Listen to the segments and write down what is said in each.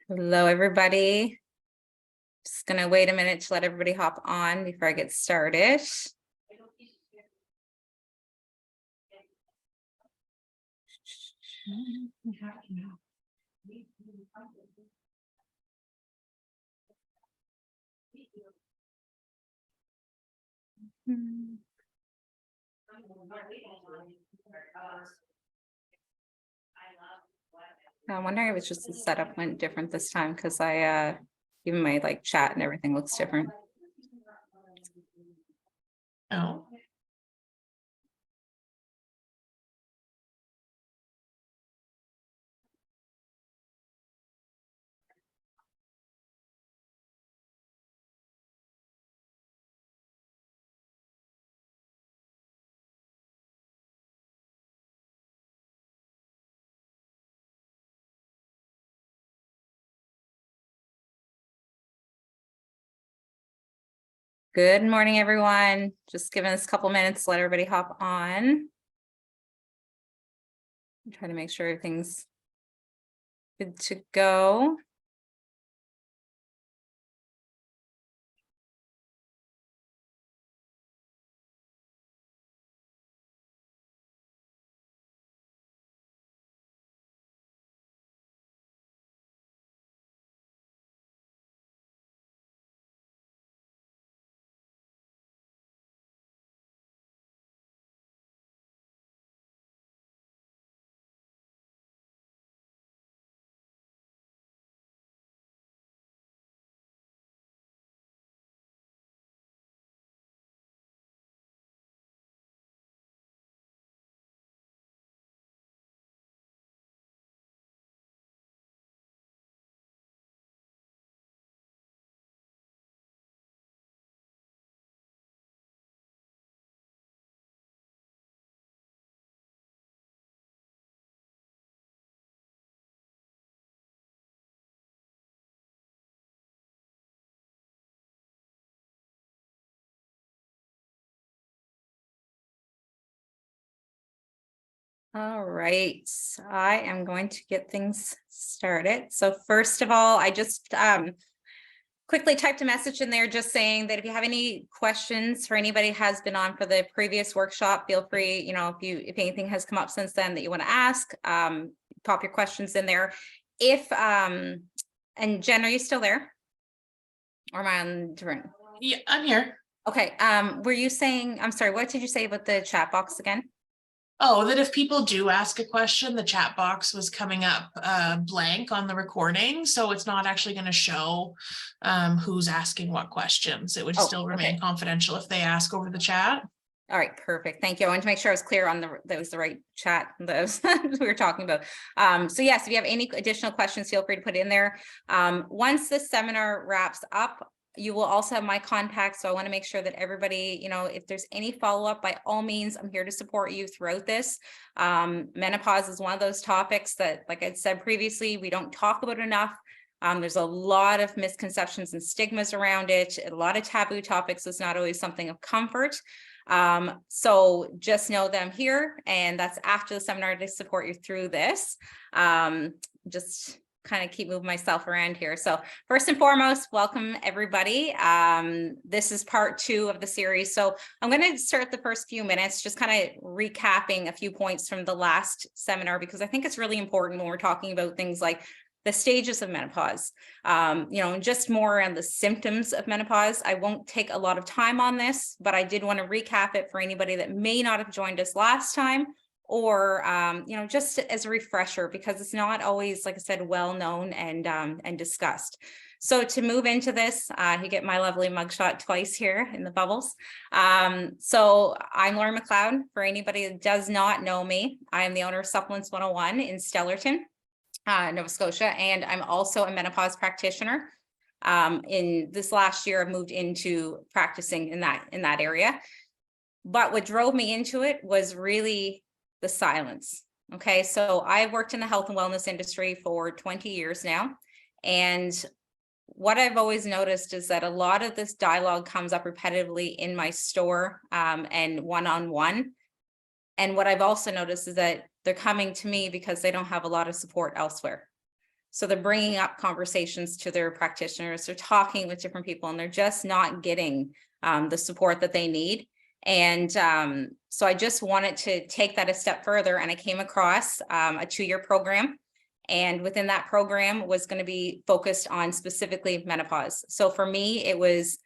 Hello, everybody. Just gonna wait a minute to let everybody hop on before I get started. I'm wondering if it's just the setup went different this time because even my chat and everything looks different. Oh. Good morning, everyone. Just giving us a couple minutes to let everybody hop on. I'm trying to make sure everything's good to go. All right, I am going to get things started. So first of all, I just quickly typed a message in there just saying that if you have any questions for anybody has been on for the previous workshop, feel free, if anything has come up since then that you want to ask, pop your questions in there. And Jen, are you still there? Or am I on different? Yeah, I'm here. Okay, were you saying, I'm sorry, what did you say about the chat box again? Oh, that if people do ask a question, the chat box was coming up blank on the recording. So it's not actually going to show who's asking what questions. It would still remain confidential if they ask over the chat. All right, perfect. Thank you. I wanted to make sure I was clear on that was the right chat that we were talking about. So yes, if you have any additional questions, feel free to put in there. Once this seminar wraps up, you will also have my contact. So I want to make sure that everybody, if there's any follow-up, by all means, I'm here to support you throughout this. Menopause is one of those topics that, like I said previously, we don't talk about enough. There's a lot of misconceptions and stigmas around it. A lot of taboo topics is not always something of comfort. So just know that I'm here, and that's after the seminar to support you through this. Just kind of keep moving myself around here. So first and foremost, welcome everybody. This is part 2 of the series. So I'm going to start the first few minutes just kind of recapping a few points from the last seminar, because I think it's really important when we're talking about things like the stages of menopause, and just more around the symptoms of menopause. I won't take a lot of time on this, but I did want to recap it for anybody that may not have joined us last time, or just as a refresher, because it's not always, like I said, well known and discussed. So to move into this, you get my lovely mugshot twice here in the bubbles. So I'm Lauren McLeod. For anybody that does not know me, I am the owner of Supplements 101 in Stellarton, Nova Scotia, and I'm also a menopause practitioner. In this last year, I've moved into practicing in that area. But what drove me into it was really the silence. Okay, so I've worked in the health and wellness industry for 20 years now, and what I've always noticed is that a lot of this dialogue comes up repetitively in my store, and one-on-one. And what I've also noticed is that they're coming to me because they don't have a lot of support elsewhere. So they're bringing up conversations to their practitioners, they're talking with different people, and they're just not getting the support that they need. And so I just wanted to take that a step further, and I came across a 2-year program. And within that program was going to be focused on specifically menopause. So for me, it was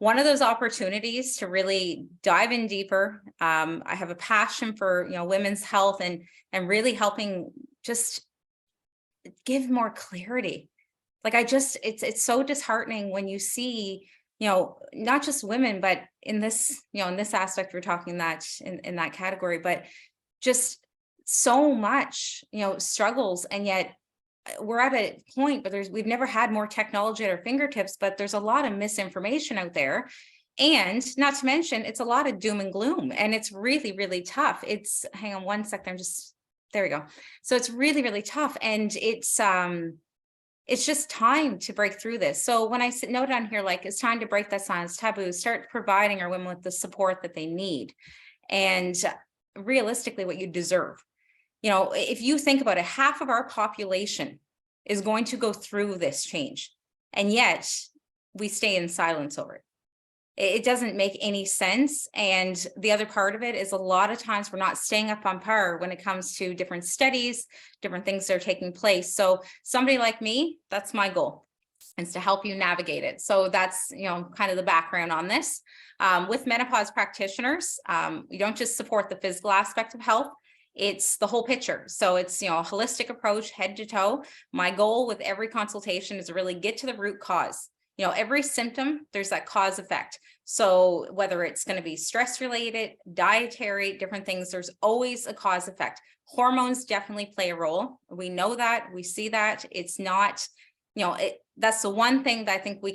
one of those opportunities to really dive in deeper. I have a passion for, women's health and really helping just give more clarity. Like it's so disheartening when you see, not just women, but in this, in this aspect, we're talking that in that category, but just so much, struggles. And yet we're at a point where we've never had more technology at our fingertips, but there's a lot of misinformation out there. And not to mention, it's a lot of doom and gloom, and it's really, really tough. Hang on one second. There we go. So it's really, really tough. And it's just time to break through this. So when I note on here, like, it's time to break that silence taboo, start providing our women with the support that they need. And realistically, what you deserve. If you think about it, half of our population is going to go through this change. And yet we stay in silence over it. It doesn't make any sense. And the other part of it is a lot of times we're not staying up on par when it comes to different studies, different things that are taking place. So somebody like me, that's my goal, is to help you navigate it. So that's, kind of the background on this. With menopause practitioners, we don't just support the physical aspect of health, it's the whole picture. So it's, a holistic approach, head to toe. My goal with every consultation is to really get to the root cause. Every symptom, there's that cause effect. So whether it's going to be stress related, dietary, different things, there's always a cause effect. Hormones definitely play a role. We know that, we see that. It's not, that's the one thing that I think we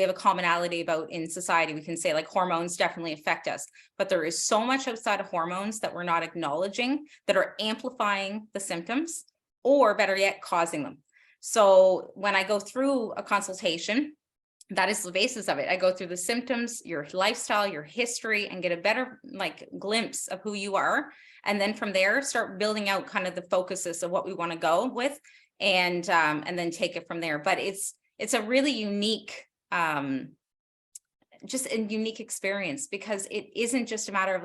have a commonality about in society. We can say, like, hormones definitely affect us, but there is so much outside of hormones that we're not acknowledging, that are amplifying the symptoms, or better yet, causing them. So when I go through a consultation, that is the basis of it. I go through the symptoms, your lifestyle, your history, and get a better glimpse of who you are. And then from there, start building out kind of the focuses of what we want to go with, and then take it from there. But it's a really unique, just a unique experience, because it isn't just a matter of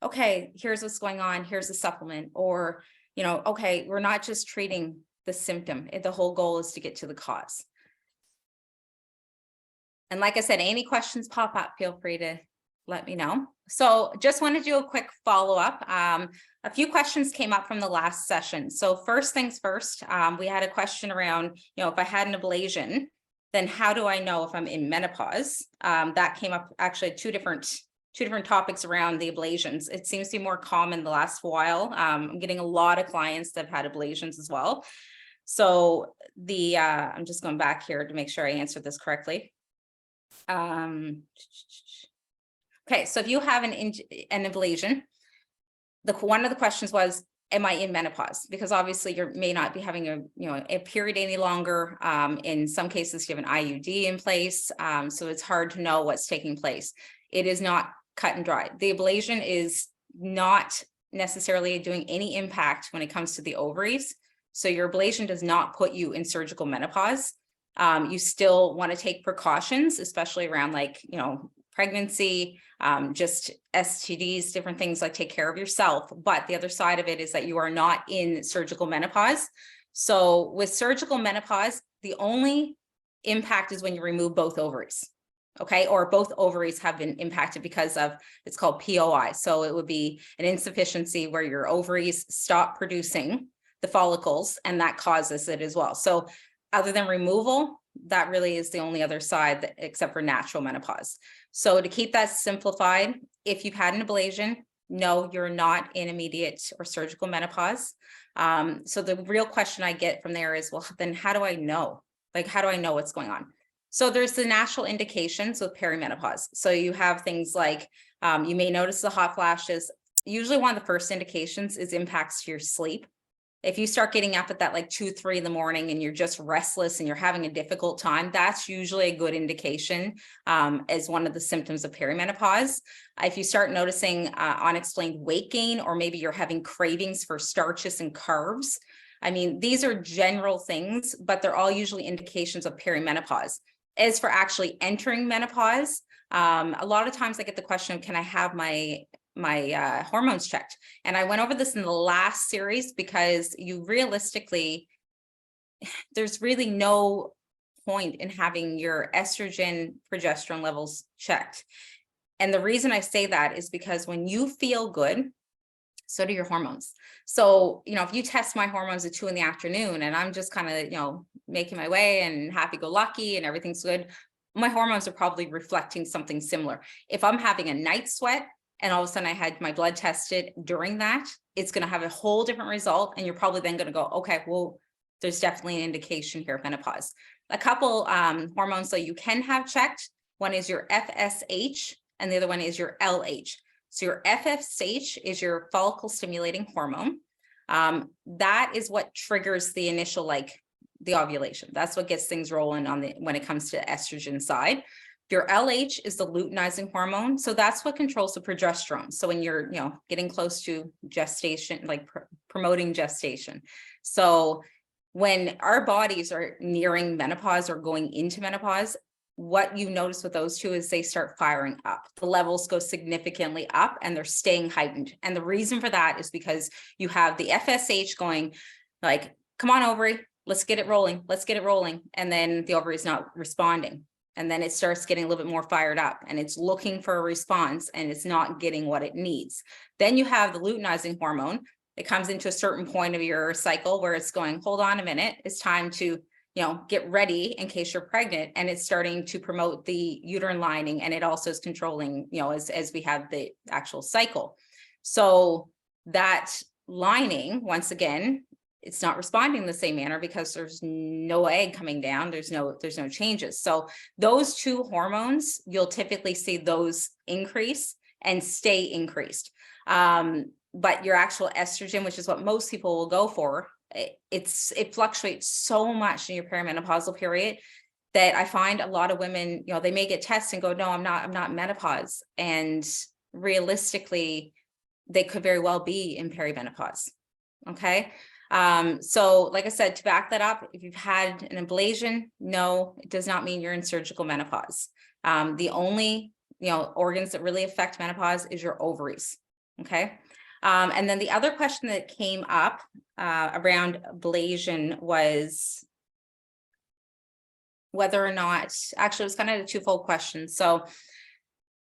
okay, here's what's going on, here's a supplement, or, okay, we're not just treating the symptom. The whole goal is to get to the cause. And like I said, any questions pop up, feel free to let me know. So just want to do a quick follow-up. A few questions came up from the last session. So first things first, we had a question around, if I had an ablation, then how do I know if I'm in menopause? That came up actually two different topics around the ablations. It seems to be more common the last while. I'm getting a lot of clients that have had ablations as well. So I'm just going back here to make sure I answered this correctly. Okay, so if you have an ablation, one of the questions was, am I in menopause? Because obviously you may not be having a period any longer. In some cases you have an IUD in place, so it's hard to know what's taking place. It is not cut and dry. The ablation is not necessarily doing any impact when it comes to the ovaries. So your ablation does not put you in surgical menopause. You still want to take precautions, especially around pregnancy, just STDs, different things, like take care of yourself. But the other side of it is that you are not in surgical menopause. So with surgical menopause, the only impact is when you remove both ovaries. Okay, or both ovaries have been impacted because of, it's called POI. So it would be an insufficiency where your ovaries stop producing the follicles, and that causes it as well. So other than removal, that really is the only other side, except for natural menopause. So to keep that simplified, if you've had an ablation, no, you're not in immediate or surgical menopause. So the real question I get from there is, well, then how do I know? How do I know what's going on? So there's the natural indications with perimenopause. So you have things like, you may notice the hot flashes. Usually one of the first indications is impacts to your sleep. If you start getting up at that like 2, 3 in the morning and you're just restless and you're having a difficult time, that's usually a good indication as one of the symptoms of perimenopause. If you start noticing unexplained weight gain, or maybe you're having cravings for starches and carbs, I mean, these are general things, but they're all usually indications of perimenopause. As for actually entering menopause, a lot of times I get the question, can I have my hormones checked? And I went over this in the last series because you realistically, there's really no point in having your estrogen, progesterone levels checked. And the reason I say that is because when you feel good, so do your hormones. So, if you test my hormones at 2 in the afternoon and I'm just kind of, making my way and happy-go-lucky and everything's good, my hormones are probably reflecting something similar. If I'm having a night sweat and all of a sudden I had my blood tested during that, it's going to have a whole different result. And you're probably then going to go, okay, well, there's definitely an indication here of menopause. A couple hormones that you can have checked. One is your FSH and the other one is your LH. So your FSH is your follicle stimulating hormone. That is what triggers the initial, the ovulation. That's what gets things rolling when it comes to estrogen side. Your LH is the luteinizing hormone. So that's what controls the progesterone. So when you're, getting close to gestation, promoting gestation. So when our bodies are nearing menopause or going into menopause, what you notice with those two is they start firing up. The levels go significantly up and they're staying heightened. And the reason for that is because you have the FSH going come on, ovary, let's get it rolling. Let's get it rolling. And then the ovary is not responding. And then it starts getting a little bit more fired up and it's looking for a response and it's not getting what it needs. Then you have the luteinizing hormone. It comes into a certain point of your cycle where it's going, hold on a minute. It's time to get ready in case you're pregnant, and it's starting to promote the uterine lining, and it also is controlling, as we have the actual cycle. So that lining, once again, it's not responding the same manner because there's no egg coming down. There's no changes. So those two hormones, you'll typically see those increase and stay increased. But your actual estrogen, which is what most people will go for, it fluctuates so much in your perimenopausal period that I find a lot of women, they may get tested and go, no, I'm not menopause. And realistically, they could very well be in perimenopause. Okay. So like I said, to back that up, if you've had an ablation, no, it does not mean you're in surgical menopause. The only, organs that really affect menopause is your ovaries. Okay. And then the other question that came up around ablation was whether or not, actually it was kind of a twofold question. So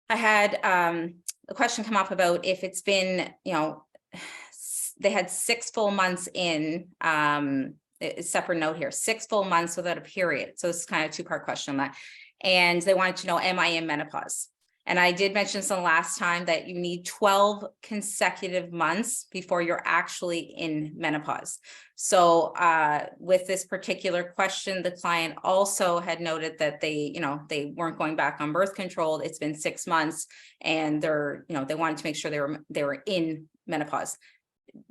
I had a question come up about if it's been, they had 6 full months in, a separate note here, 6 full months without a period. So it's kind of a 2-part question on that. And they wanted to know, am I in menopause? And I did mention some last time that you need 12 consecutive months before you're actually in menopause. So with this particular question, the client also had noted that they weren't going back on birth control. It's been 6 months and they wanted to make sure they were in menopause.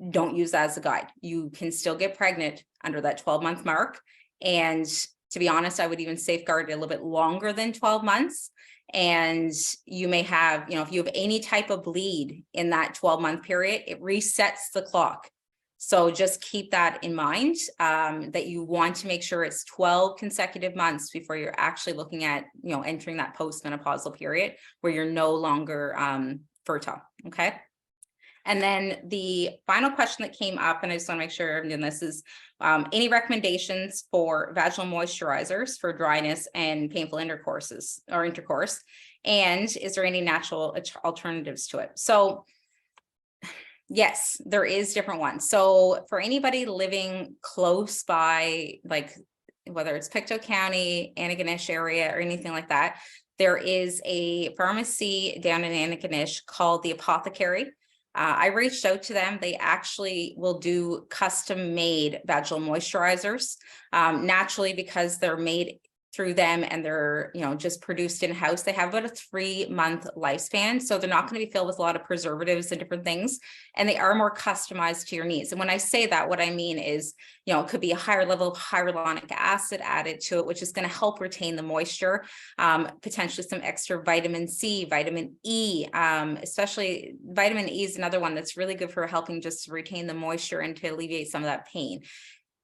Don't use that as a guide. You can still get pregnant under that 12-month mark. And to be honest, I would even safeguard it a little bit longer than 12 months. And you may have, if you have any type of bleed in that 12-month period, it resets the clock. So just keep that in mind, that you want to make sure it's 12 consecutive months before you're actually looking at, entering that postmenopausal period where you're no longer fertile. Okay. And then the final question that came up, and I just want to make sure I'm doing this, is any recommendations for vaginal moisturizers for dryness and painful intercourse? And is there any natural alternatives to it? So yes, there is different ones. So for anybody living close by, whether it's Pictou County, Antigonish area, or anything like that, there is a pharmacy down in Antigonish called the Apothecary. I reached out to them. They actually will do custom made vaginal moisturizers, naturally, because they're made through them and they're, just produced in-house, they have about a 3-month lifespan. So they're not going to be filled with a lot of preservatives and different things. And they are more customized to your needs. And when I say that, what I mean is, it could be a higher level of hyaluronic acid added to it, which is going to help retain the moisture, potentially some extra vitamin C, vitamin E, especially vitamin E is another one that's really good for helping just retain the moisture and to alleviate some of that pain.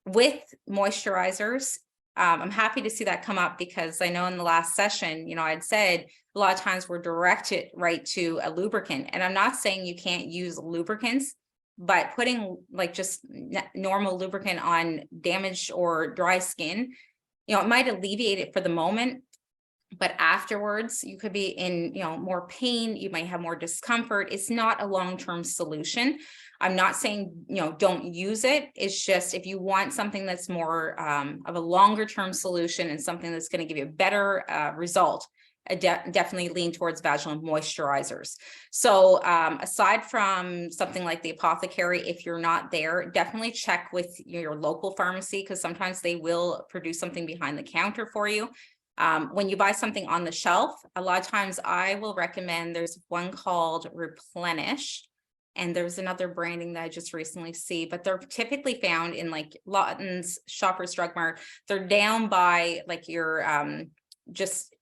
With moisturizers, I'm happy to see that come up because I know in the last session, I'd said a lot of times we're directed right to a lubricant. And I'm not saying you can't use lubricants, but putting like just normal lubricant on damaged or dry skin, it might alleviate it for the moment, but afterwards you could be in, more pain, you might have more discomfort. It's not a long-term solution. I'm not saying, don't use it. It's just, if you want something that's more of a longer term solution and something that's going to give you a better result, definitely lean towards vaginal moisturizers. So aside from something like the apothecary, if you're not there, definitely check with your local pharmacy, because sometimes they will produce something behind the counter for you. When you buy something on the shelf, a lot of times I will recommend, there's one called Replenish, and there's another branding that I just recently see, but they're typically found in like Lawton's, Shoppers Drug Mart. They're down by like your just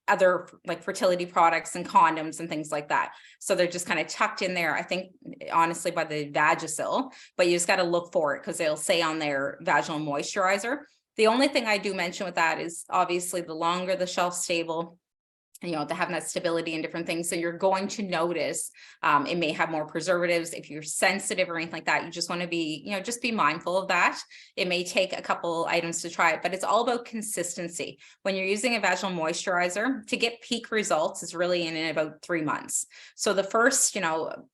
other like fertility products and condoms and things like that. So they're just kind of tucked in there, I think, honestly, by the Vagisil, but you just got to look for it because they'll say on their vaginal moisturizer. The only thing I do mention with that is obviously the longer the shelf stable, to have that stability and different things. So you're going to notice it may have more preservatives. If you're sensitive or anything like that, you just want to be, just be mindful of that. It may take a couple items to try it, but it's all about consistency. When you're using a vaginal moisturizer, to get peak results is really in about 3 months. So the first,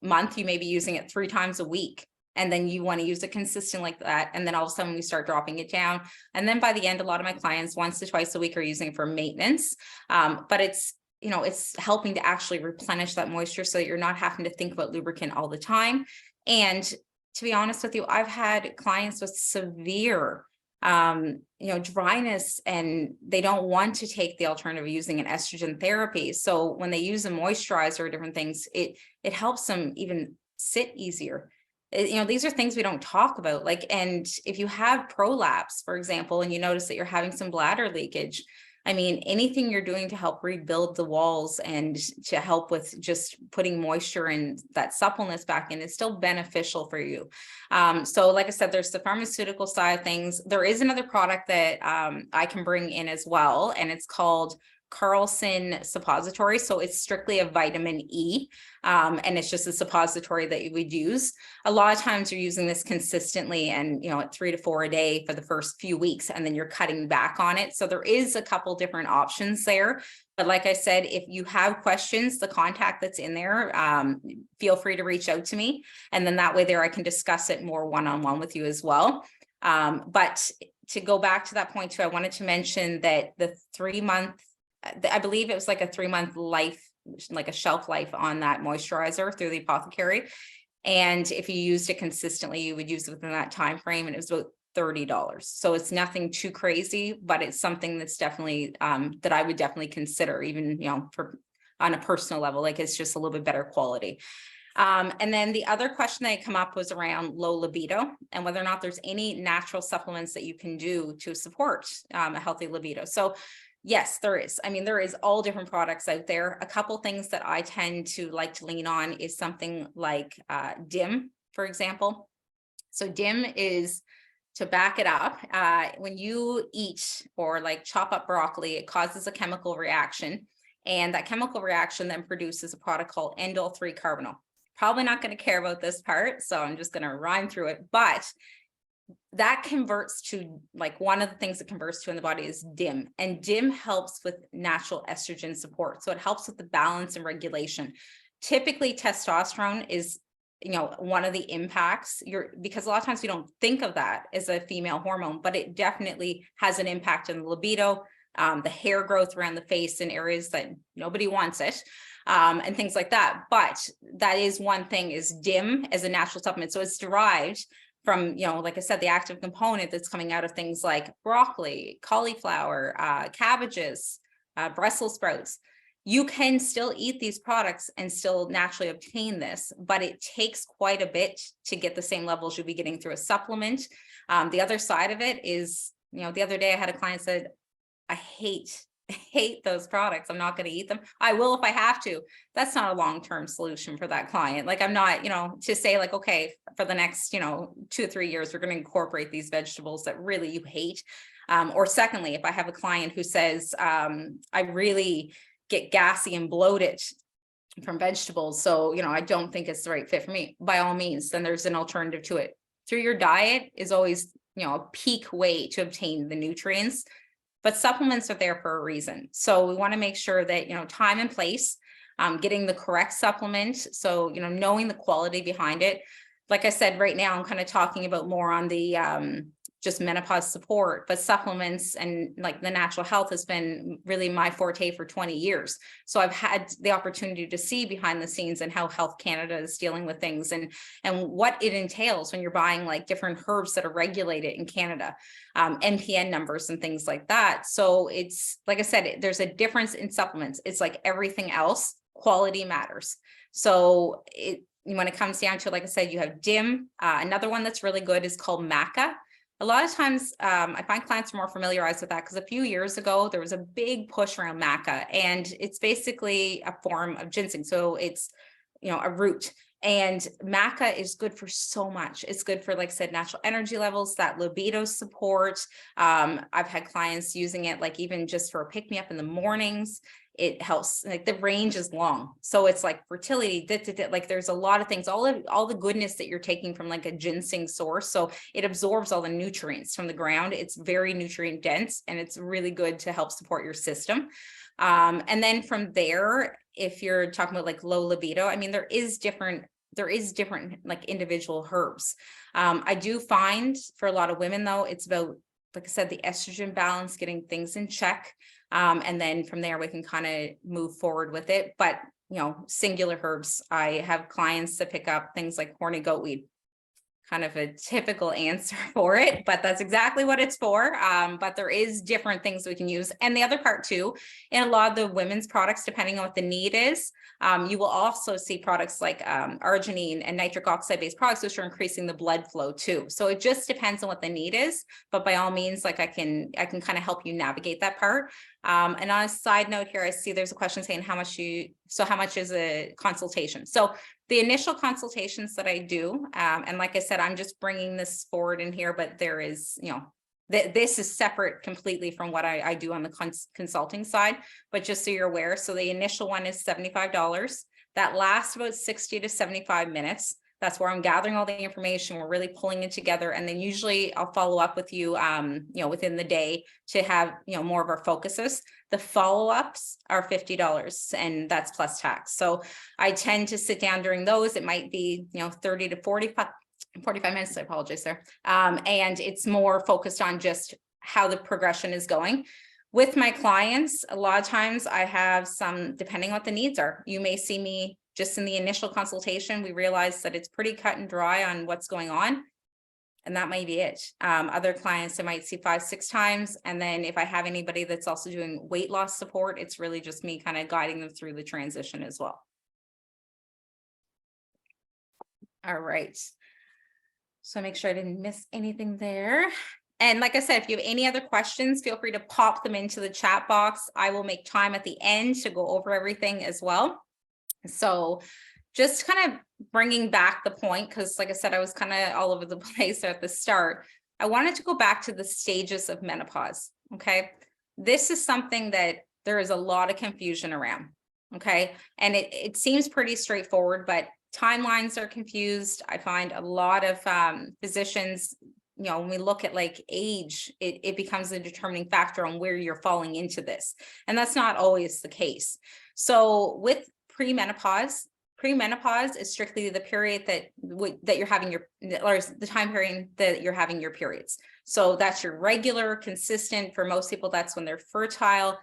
month, you may be using it 3 times a week. And then you want to use it consistent like that. And then all of a sudden we start dropping it down. And then by the end, a lot of my clients once to twice a week are using it for maintenance. But it's, it's helping to actually replenish that moisture so that you're not having to think about lubricant all the time. And to be honest with you, I've had clients with severe, dryness, and they don't want to take the alternative of using an estrogen therapy. So when they use a moisturizer or different things, it helps them even sit easier. These are things we don't talk about. And if you have prolapse, for example, and you notice that you're having some bladder leakage, anything you're doing to help rebuild the walls and to help with just putting moisture and that suppleness back in is still beneficial for you. So like I said, there's the pharmaceutical side of things. There is another product that I can bring in as well, and it's called Carlson suppository. So it's strictly a vitamin E, and it's just a suppository that you would use. A lot of times you're using this consistently and, at 3 to 4 a day for the first few weeks, and then you're cutting back on it. So there is a couple different options there. But like I said, if you have questions, the contact that's in there, feel free to reach out to me. And then that way there, I can discuss it more one-on-one with you as well. But to go back to that point too, I wanted to mention that the 3-month, I believe it was like a 3-month life, like a shelf life on that moisturizer through the apothecary. And if you used it consistently, you would use it within that time frame, and it was about $30. So it's nothing too crazy, but it's something that's definitely that I would definitely consider, even for on a personal level. Like, it's just a little bit better quality. And then the other question that come up was around low libido and whether or not there's any natural supplements that you can do to support a healthy libido. So yes, there is. There is all different products out there. A couple things that I tend to like to lean on is something like DIM, for example. So DIM is, to back it up, when you eat or like chop up broccoli, it causes a chemical reaction. And that chemical reaction then produces a product called indole 3-carbinol. Probably not going to care about this part, so I'm just going to rhyme through it. But that converts to, like, one of the things that converts to in the body is DIM, and DIM helps with natural estrogen support. So it helps with the balance and regulation. Typically testosterone is, one of the impacts, because a lot of times we don't think of that as a female hormone, but it definitely has an impact on the libido, the hair growth around the face in areas that nobody wants it, and things like that. But that is one thing, is DIM as a natural supplement. So it's derived from, like I said, the active component that's coming out of things like broccoli, cauliflower, cabbages, Brussels sprouts. You can still eat these products and still naturally obtain this, but it takes quite a bit to get the same levels you'll be getting through a supplement. The other side of it is, the other day I had a client said, I hate those products. I'm not going to eat them. I will if I have to. That's not a long-term solution for that client. Like, I'm not, to say like, okay, for the next, 2 or 3 years, we're going to incorporate these vegetables that really you hate. Or secondly, if I have a client who says, I really get gassy and bloated from vegetables, so, I don't think it's the right fit for me, by all means, then there's an alternative to it. Through your diet is always, a peak way to obtain the nutrients. But supplements are there for a reason. So we want to make sure that, time and place, getting the correct supplement. So, knowing the quality behind it. Like I said, right now, I'm kind of talking about more on the just menopause support, but supplements and like the natural health has been really my forte for 20 years. So I've had the opportunity to see behind the scenes and how Health Canada is dealing with things and what it entails when you're buying like different herbs that are regulated in Canada, NPN numbers and things like that. So it's, like I said, there's a difference in supplements. It's like everything else, quality matters. So when it comes down to, like I said, you have DIM. Another one that's really good is called Maca. A lot of times I find clients are more familiarized with that because a few years ago, there was a big push around maca, and it's basically a form of ginseng. So it's, a root, and maca is good for so much. It's good for, like I said, natural energy levels, that libido support. I've had clients using it, like even just for a pick me up in the mornings. It helps, like the range is long. So it's like fertility, like there's a lot of things, all the goodness that you're taking from like a ginseng source. So it absorbs all the nutrients from the ground. It's very nutrient dense, and it's really good to help support your system. And then from there, if you're talking about like low libido, I mean, there is different like individual herbs. I do find for a lot of women though, it's about, like I said, the estrogen balance, getting things in check. And then from there, we can kind of move forward with it. But, singular herbs, I have clients that pick up things like horny goatweed, kind of a typical answer for it, but that's exactly what it's for. But there is different things we can use. And the other part too, in a lot of the women's products, depending on what the need is, you will also see products like arginine and nitric oxide based products, which are increasing the blood flow too. So it just depends on what the need is, but by all means, like I can kind of help you navigate that part. And on a side note here, I see there's a question saying how much is a consultation? So the initial consultations that I do, and like I said, I'm just bringing this forward in here, but there is, this is separate completely from what I do on the consulting side, but just so you're aware. So the initial one is $75. That lasts about 60 to 75 minutes. That's where I'm gathering all the information. We're really pulling it together. And then usually I'll follow up with you, within the day to have, more of our focuses. The follow-ups are $50, and that's plus tax. So I tend to sit down during those. It might be, 30 to 45 minutes. I apologize there. And it's more focused on just how the progression is going. With my clients, a lot of times I have some, depending on what the needs are, you may see me just in the initial consultation, we realize that it's pretty cut and dry on what's going on. And that might be it. Other clients I might see 5-6 times. And then if I have anybody that's also doing weight loss support, it's really just me kind of guiding them through the transition as well. All right. So make sure I didn't miss anything there. And like I said, if you have any other questions, feel free to pop them into the chat box. I will make time at the end to go over everything as well. So just kind of bringing back the point, because like I said, I was kind of all over the place at the start. I wanted to go back to the stages of menopause. Okay. This is something that there is a lot of confusion around. Okay. And it seems pretty straightforward, but timelines are confused. I find a lot of physicians, when we look at like age, it becomes a determining factor on where you're falling into this. And that's not always the case. So with premenopause is strictly the period that you're having or the time period that you're having your periods. So that's your regular, consistent. For most people, that's when they're fertile.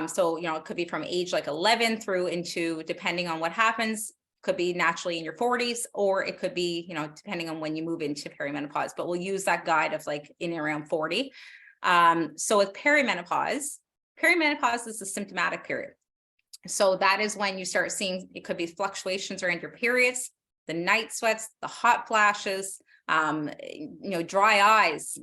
So, it could be from age like 11 through into, depending on what happens, could be naturally in your 40s, or it could be, depending on when you move into perimenopause, but we'll use that guide of like in and around 40. So with perimenopause is the symptomatic period. So that is when you start seeing, it could be fluctuations around your periods, the night sweats, the hot flashes, dry eyes,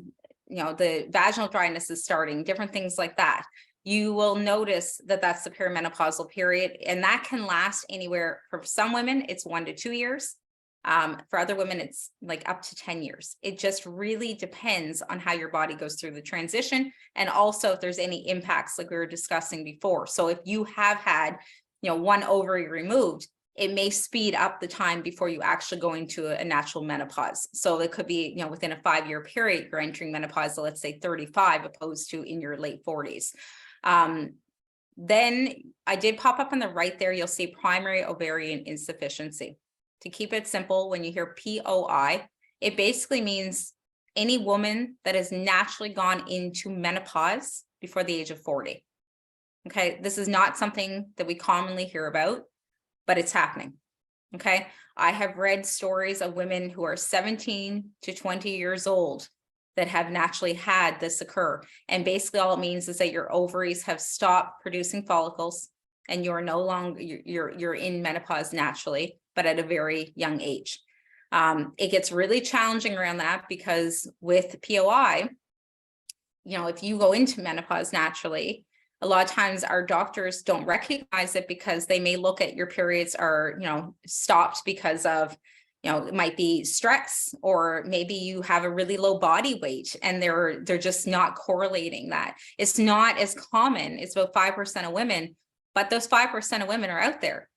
the vaginal dryness is starting, different things like that. You will notice that that's the perimenopausal period, and that can last anywhere. For some women, it's 1 to 2 years. For other women, it's like up to 10 years. It just really depends on how your body goes through the transition, and also if there's any impacts like we were discussing before. So if you have had, one ovary removed, it may speed up the time before you actually go into a natural menopause. So it could be, within a 5-year period, you're entering menopause, so let's say 35, opposed to in your late 40s. Then I did pop up on the right there, you'll see primary ovarian insufficiency. To keep it simple, when you hear POI, it basically means any woman that has naturally gone into menopause before the age of 40. Okay, this is not something that we commonly hear about, but it's happening. Okay, I have read stories of women who are 17 to 20 years old that have naturally had this occur. And basically all it means is that your ovaries have stopped producing follicles and you're no longer, you're in menopause naturally, but at a very young age. It gets really challenging around that because with POI, if you go into menopause naturally, a lot of times our doctors don't recognize it because they may look at your periods are, stopped because of, it might be stress, or maybe you have a really low body weight and they're just not correlating that. It's not as common. It's about 5% of women, but those 5% of women are out there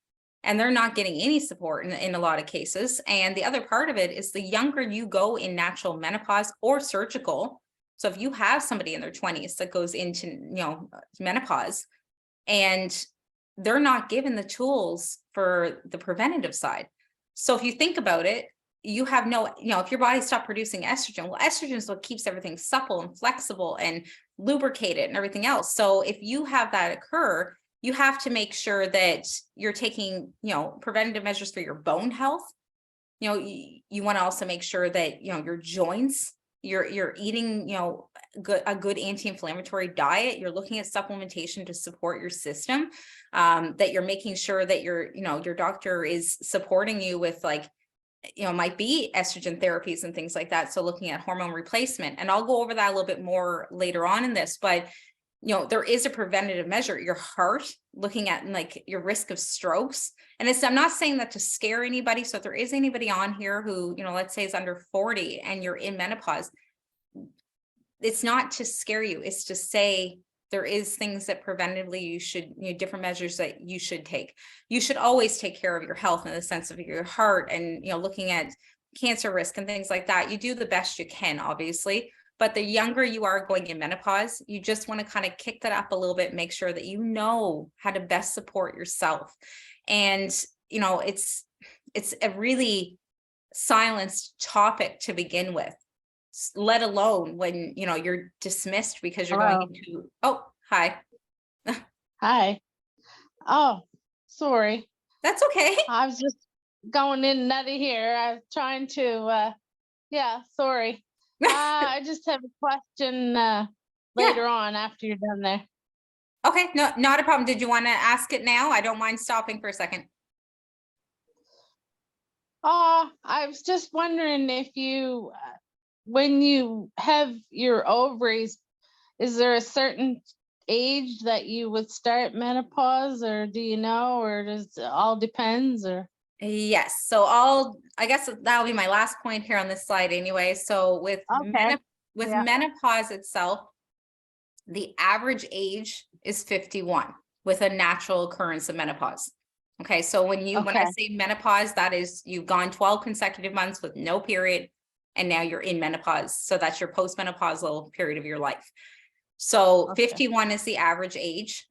and they're not getting any support in a lot of cases. And the other part of it is the younger you go in natural menopause or surgical. So if you have somebody in their 20s that goes into, menopause and they're not given the tools for the preventative side. So if you think about it, you have no, if your body stopped producing estrogen, well, estrogen is what keeps everything supple and flexible and lubricated and everything else. So if you have that occur, you have to make sure that you're taking, preventative measures for your bone health. You want to also make sure that, your joints, you're eating, a good anti-inflammatory diet. You're looking at supplementation to support your system, that you're making sure that your doctor is supporting you with might be estrogen therapies and things like that. So looking at hormone replacement, and I'll go over that a little bit more later on in this, but there is a preventative measure, your heart, looking at your risk of strokes. And I'm not saying that to scare anybody. So if there is anybody on here who, let's say is under 40 and you're in menopause, it's not to scare you. It's to say there is things that preventively you should, different measures that you should take. You should always take care of your health in the sense of your heart and, looking at cancer risk and things like that. You do the best you can, obviously. But the younger you are going in menopause, you just want to kind of kick that up a little bit, make sure that you know how to best support yourself. And, it's a really silenced topic to begin with, let alone when, you're dismissed because you're Hello. going into, oh, hi. Hi. Oh, sorry. That's okay. I was just going in and out of here. I was trying to, sorry. I just have a question later on after you're done there. Okay, no, not a problem. Did you want to ask it now? I don't mind stopping for a second. I was just wondering if you, when you have your ovaries, is there a certain age that you would start menopause, or do you know, or does it all depends, or? Yes. So I guess that'll be my last point here on this slide anyway. So with Okay. menopause itself, the average age is 51 with a natural occurrence of menopause. Okay. So when I say menopause, that is you've gone 12 consecutive months with no period and now you're in menopause. So that's your postmenopausal period of your life. So 51 is the average age,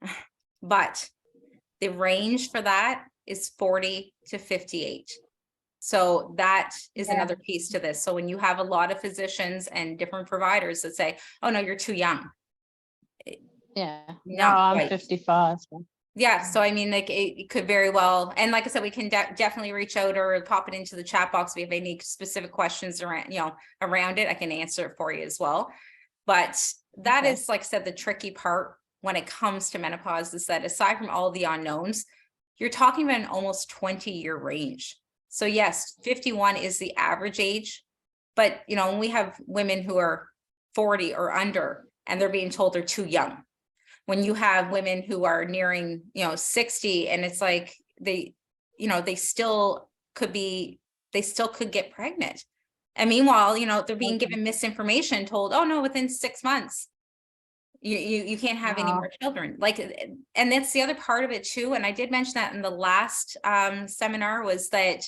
but the range for that is 40 to 58. So that is another piece to this. So when you have a lot of physicians and different providers that say, oh no, you're too young. Yeah. No, Not I'm quite. 55. So. Yeah, so I mean, like it could very well, and like I said, we can definitely reach out or pop it into the chat box. If we have any specific questions around, around it, I can answer it for you as well. But that Okay. is, like I said, the tricky part when it comes to menopause is that aside from all the unknowns, you're talking about an almost 20-year range. So yes, 51 is the average age, but when we have women who are 40 or under and they're being told they're too young. When you have women who are nearing 60 and it's like they still could get pregnant, and meanwhile they're being given misinformation, told, oh no, within 6 months you can't have any more children. Like, and that's the other part of it too, and I did mention that in the last seminar, was that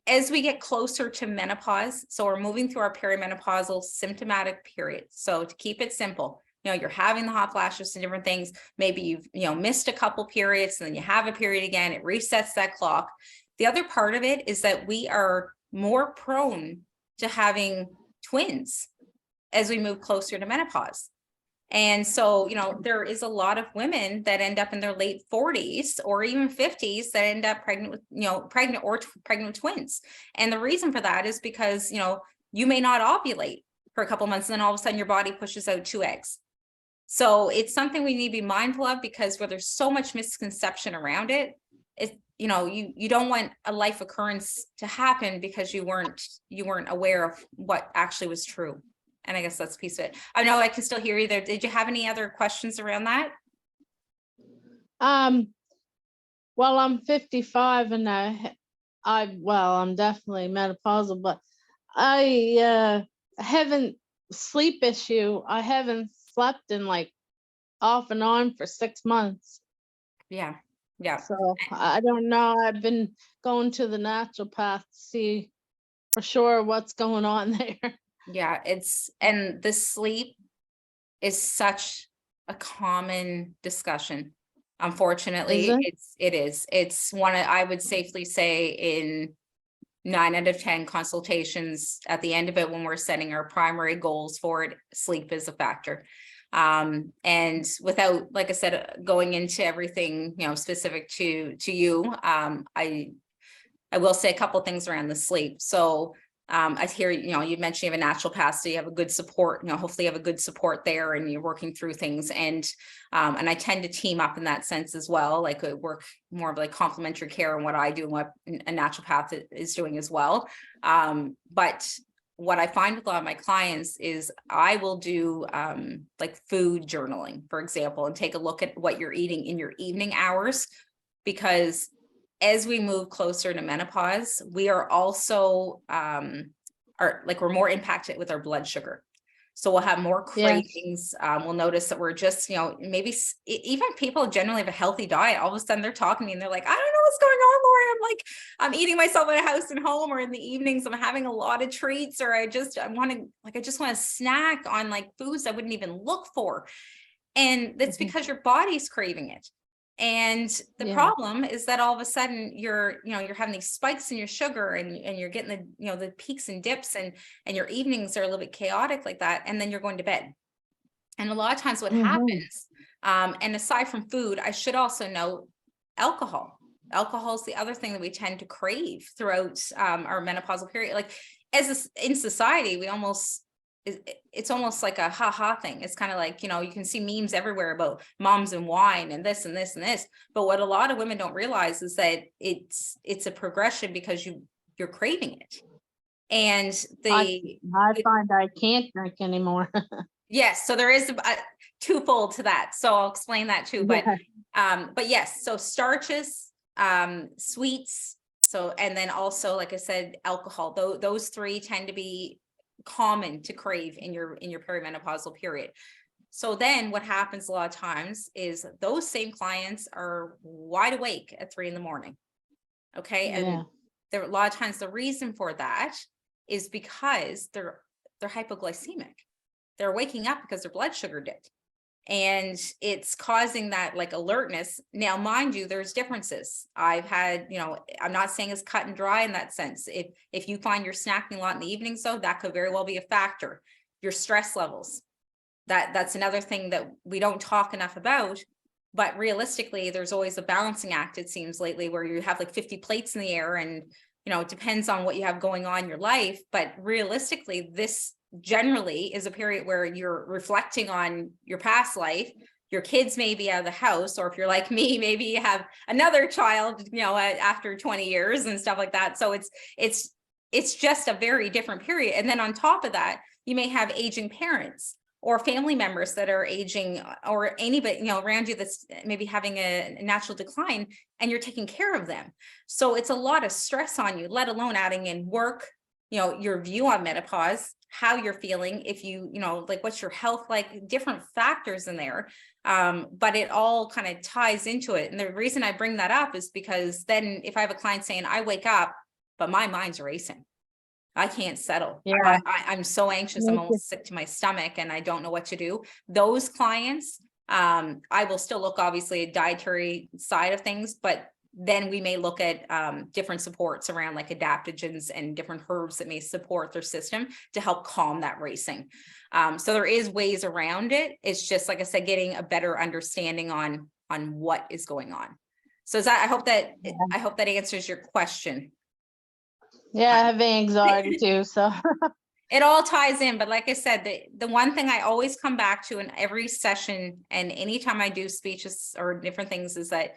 as we get closer to menopause, so we're moving through our perimenopausal symptomatic period. So to keep it simple, you're having the hot flashes and different things. Maybe you've missed a couple periods and then you have a period again, it resets that clock. The other part of it is that we are more prone to having twins as we move closer to menopause. And so, there is a lot of women that end up in their late 40s or even 50s that end up pregnant with, pregnant with twins. And the reason for that is because, you may not ovulate for a couple of months and then all of a sudden your body pushes out 2 eggs. So it's something we need to be mindful of, because where there's so much misconception around it, you don't want a life occurrence to happen because you weren't aware of what actually was true. And I guess that's a piece of it. I know I can still hear you there. Did you have any other questions around that? Well, I'm 55 and I'm definitely menopausal, but I haven't sleep issue. I haven't slept in like off and on for 6 months. Yeah. So I don't know. I've been going to the naturopath to see for sure what's going on there. Yeah, and the sleep is such a common discussion. Unfortunately, it's one I would safely say in 9 out of 10 consultations, at the end of it, when we're setting our primary goals for it, sleep is a factor. And without, like I said, going into everything, specific to you, I will say a couple things around the sleep. So I hear, you mentioned you have a naturopath, so you have a good support, hopefully you have a good support there and you're working through things. And I tend to team up in that sense as well. Like I work more of like complementary care and what I do and what a naturopath is doing as well. But what I find with a lot of my clients is I will do like food journaling, for example, and take a look at what you're eating in your evening hours, because as we move closer to menopause, we are also we're more impacted with our blood sugar. So we'll have more cravings. We'll notice that we're just, maybe even people generally have a healthy diet. All of a sudden they're talking to me and they're like, I don't know what's going on, Lori. I'm eating myself in a house and home, or in the evenings, I'm having a lot of treats, or I just want to snack on like foods I wouldn't even look for. And that's because your body's craving it. And the problem is that all of a sudden you're having these spikes in your sugar, and you're getting the peaks and dips, and your evenings are a little bit chaotic like that. And then you're going to bed. And a lot of times what happens, and aside from food, I should also note alcohol. Alcohol is the other thing that we tend to crave throughout our menopausal period. Like in society, it's almost like a ha-ha thing. It's kind of like, you can see memes everywhere about moms and wine and this and this and this. But what a lot of women don't realize is that it's a progression because you're craving it. And I find I can't drink anymore. yes, so there is a twofold to that. So I'll explain that too. But yes, so starches, sweets, and then also, like I said, alcohol. Those 3 tend to be common to crave in your perimenopausal period. So then what happens a lot of times is those same clients are wide awake at 3 a.m. Okay. And there a lot of times the reason for that is because they're hypoglycemic. They're waking up because their blood sugar dipped. And it's causing that like alertness. Now, mind you, there's differences. I've had, I'm not saying it's cut and dry in that sense. If you find you're snacking a lot in the evening, so that could very well be a factor. Your stress levels, that's another thing that we don't talk enough about. But realistically, there's always a balancing act, it seems lately, where you have like 50 plates in the air, and it depends on what you have going on in your life. But realistically, this generally is a period where you're reflecting on your past life. Your kids may be out of the house, or if you're like me, maybe you have another child, after 20 years and stuff like that. So it's just a very different period. And then on top of that, you may have aging parents or family members that are aging, or anybody, around you that's maybe having a natural decline, and you're taking care of them. So it's a lot of stress on you, let alone adding in work, your view on menopause, how you're feeling, if like what's your health like, different factors in there. But it all kind of ties into it. And the reason I bring that up is because then if I have a client saying, I wake up, but my mind's racing, I can't settle. Yeah. I'm so anxious. I'm almost sick to my stomach and I don't know what to do. Those clients, I will still look obviously at dietary side of things, but then we may look at different supports around like adaptogens and different herbs that may support their system to help calm that racing. So there is ways around it. It's just, like I said, getting a better understanding on what is going on. So I hope that answers your question. Yeah, I have anxiety too, so. It all ties in, but like I said, the one thing I always come back to in every session and anytime I do speeches or different things is that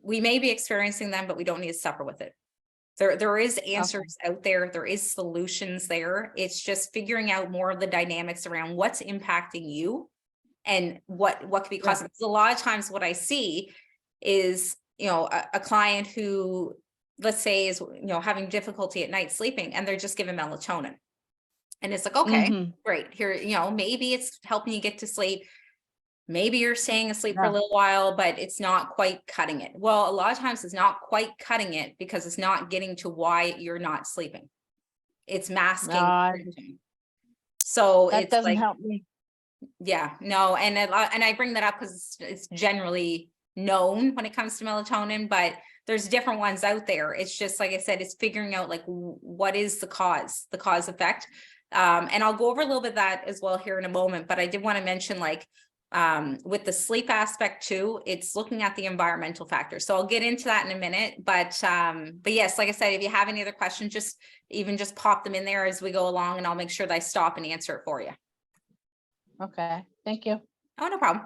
we may be experiencing them, but we don't need to suffer with it. There is answers out there. There is solutions there. It's just figuring out more of the dynamics around what's impacting you and what could be causing. Because a lot of times what I see is, a client who, let's say, is having difficulty at night sleeping, and they're just given melatonin, and it's like, okay, great, here, maybe it's helping you get to sleep, maybe you're staying asleep for a little while, but it's not quite cutting it. Well, a lot of times it's not quite cutting it because it's not getting to why you're not sleeping. It's masking. So that it's doesn't like, help me. Yeah, no, and I bring that up because it's generally known when it comes to melatonin, but there's different ones out there. It's just, like I said, it's figuring out like what is the cause effect. And I'll go over a little bit of that as well here in a moment, but I did want to mention, like, with the sleep aspect too, it's looking at the environmental factors. So I'll get into that in a minute, but yes, like I said, if you have any other questions, just pop them in there as we go along, and I'll make sure that I stop and answer it for you. Okay, thank you. Oh, no problem.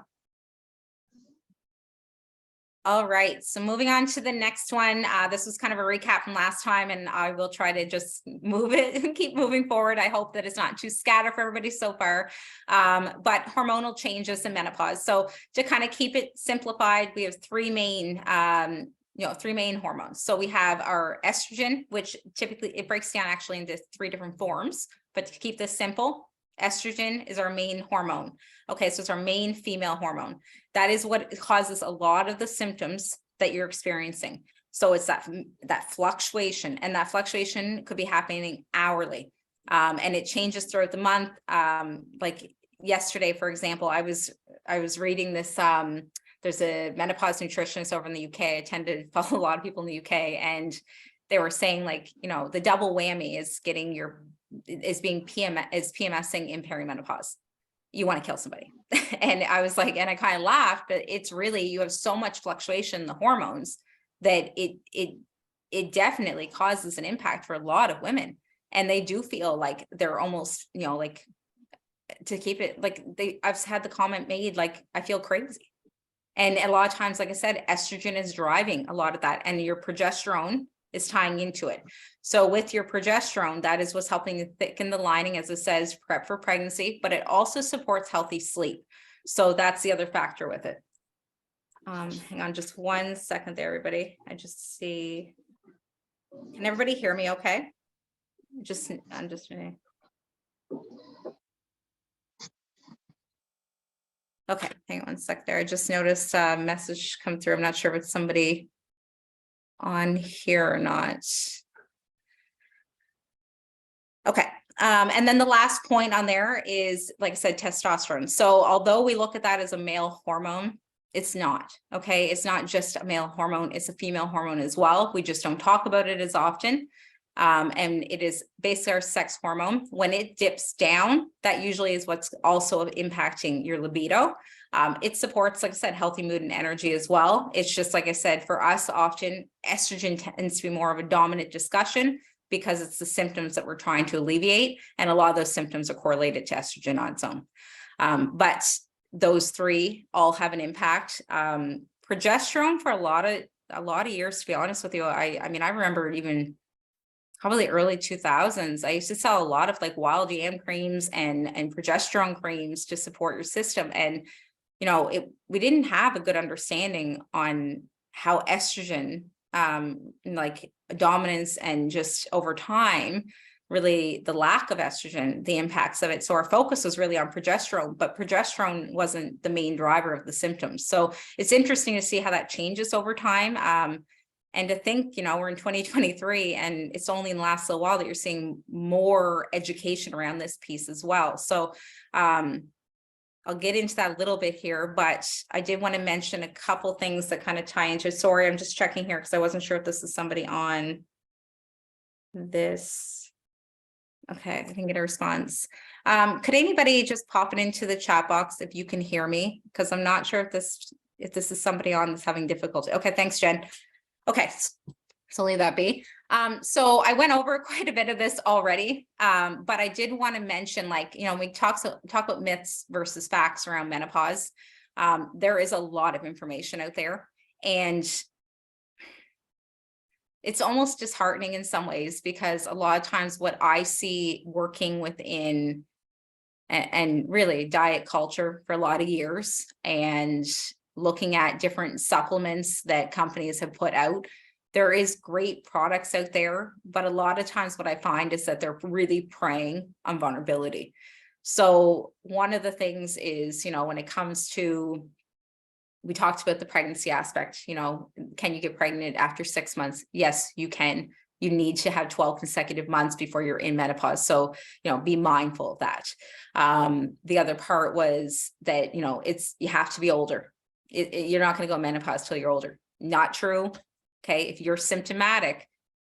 All right, so moving on to the next one. This was kind of a recap from last time, and I will try to just move it and keep moving forward. I hope that it's not too scattered for everybody so far, but hormonal changes in menopause. So to kind of keep it simplified, we have three main hormones. So we have our estrogen, which typically it breaks down actually into three different forms, but to keep this simple, estrogen is our main hormone. Okay, so it's our main female hormone. That is what causes a lot of the symptoms that you're experiencing. So it's that fluctuation, and that fluctuation could be happening hourly. And it changes throughout the month. Like yesterday, for example, I was reading this, there's a menopause nutritionist over in the UK. I tend to follow a lot of people in the UK, and they were saying, like, the double whammy is being PMSing in perimenopause. You want to kill somebody. And I was like, and I kind of laughed, but it's really, you have so much fluctuation in the hormones that it definitely causes an impact for a lot of women. And they do feel like they're almost, like, to keep it, like, I've had the comment made, like, I feel crazy. And a lot of times, like I said, estrogen is driving a lot of that, and your progesterone is tying into it. So with your progesterone, that is what's helping to thicken the lining, as it says, prep for pregnancy, but it also supports healthy sleep. So that's the other factor with it. Hang on just 1 second there, everybody. I just see, can everybody hear me okay? I'm just gonna. Okay, hang on 1 sec there. I just noticed a message come through. I'm not sure if it's somebody on here or not. Okay. And then the last point on there is, like I said, testosterone. So although we look at that as a male hormone, it's not. Okay. It's not just a male hormone. It's a female hormone as well. We just don't talk about it as often. And it is basically our sex hormone. When it dips down, that usually is what's also impacting your libido. It supports, like I said, healthy mood and energy as well. It's just, like I said, for us, often estrogen tends to be more of a dominant discussion because it's the symptoms that we're trying to alleviate. And a lot of those symptoms are correlated to estrogen on its own. But those three all have an impact. Progesterone for a lot of years, to be honest with you, I mean, I remember even probably early 2000s, I used to sell a lot of like wild yam creams and progesterone creams to support your system. And, you know, we didn't have a good understanding on how estrogen, like dominance and just over time, really the lack of estrogen, the impacts of it. So our focus was really on progesterone, but progesterone wasn't the main driver of the symptoms. So it's interesting to see how that changes over time. And to think, you know, we're in 2023 and it's only in the last little while that you're seeing more education around this piece as well. So I'll get into that a little bit here, but I did want to mention a couple things that kind of tie into, sorry, I'm just checking here because I wasn't sure if this is somebody on this. Okay, I can get a response. Could anybody just pop it into the chat box if you can hear me? Because I'm not sure if this is somebody on that's having difficulty. Okay, thanks, Jen. Okay, so leave that be. So I went over quite a bit of this already, but I did want to mention, like, you know, we talk about myths versus facts around menopause. There is a lot of information out there, and it's almost disheartening in some ways, because a lot of times what I see working within and really diet culture for a lot of years, and looking at different supplements that companies have put out, there is great products out there, but a lot of times what I find is that they're really preying on vulnerability. So one of the things is, you know, when it comes to, we talked about the pregnancy aspect, you know, can you get pregnant after 6 months? Yes, you can. You need to have 12 consecutive months before you're in menopause. So, you know, be mindful of that. The other part was that, you know, you have to be older. You're not going to go menopause till you're older. Not true. Okay. If you're symptomatic,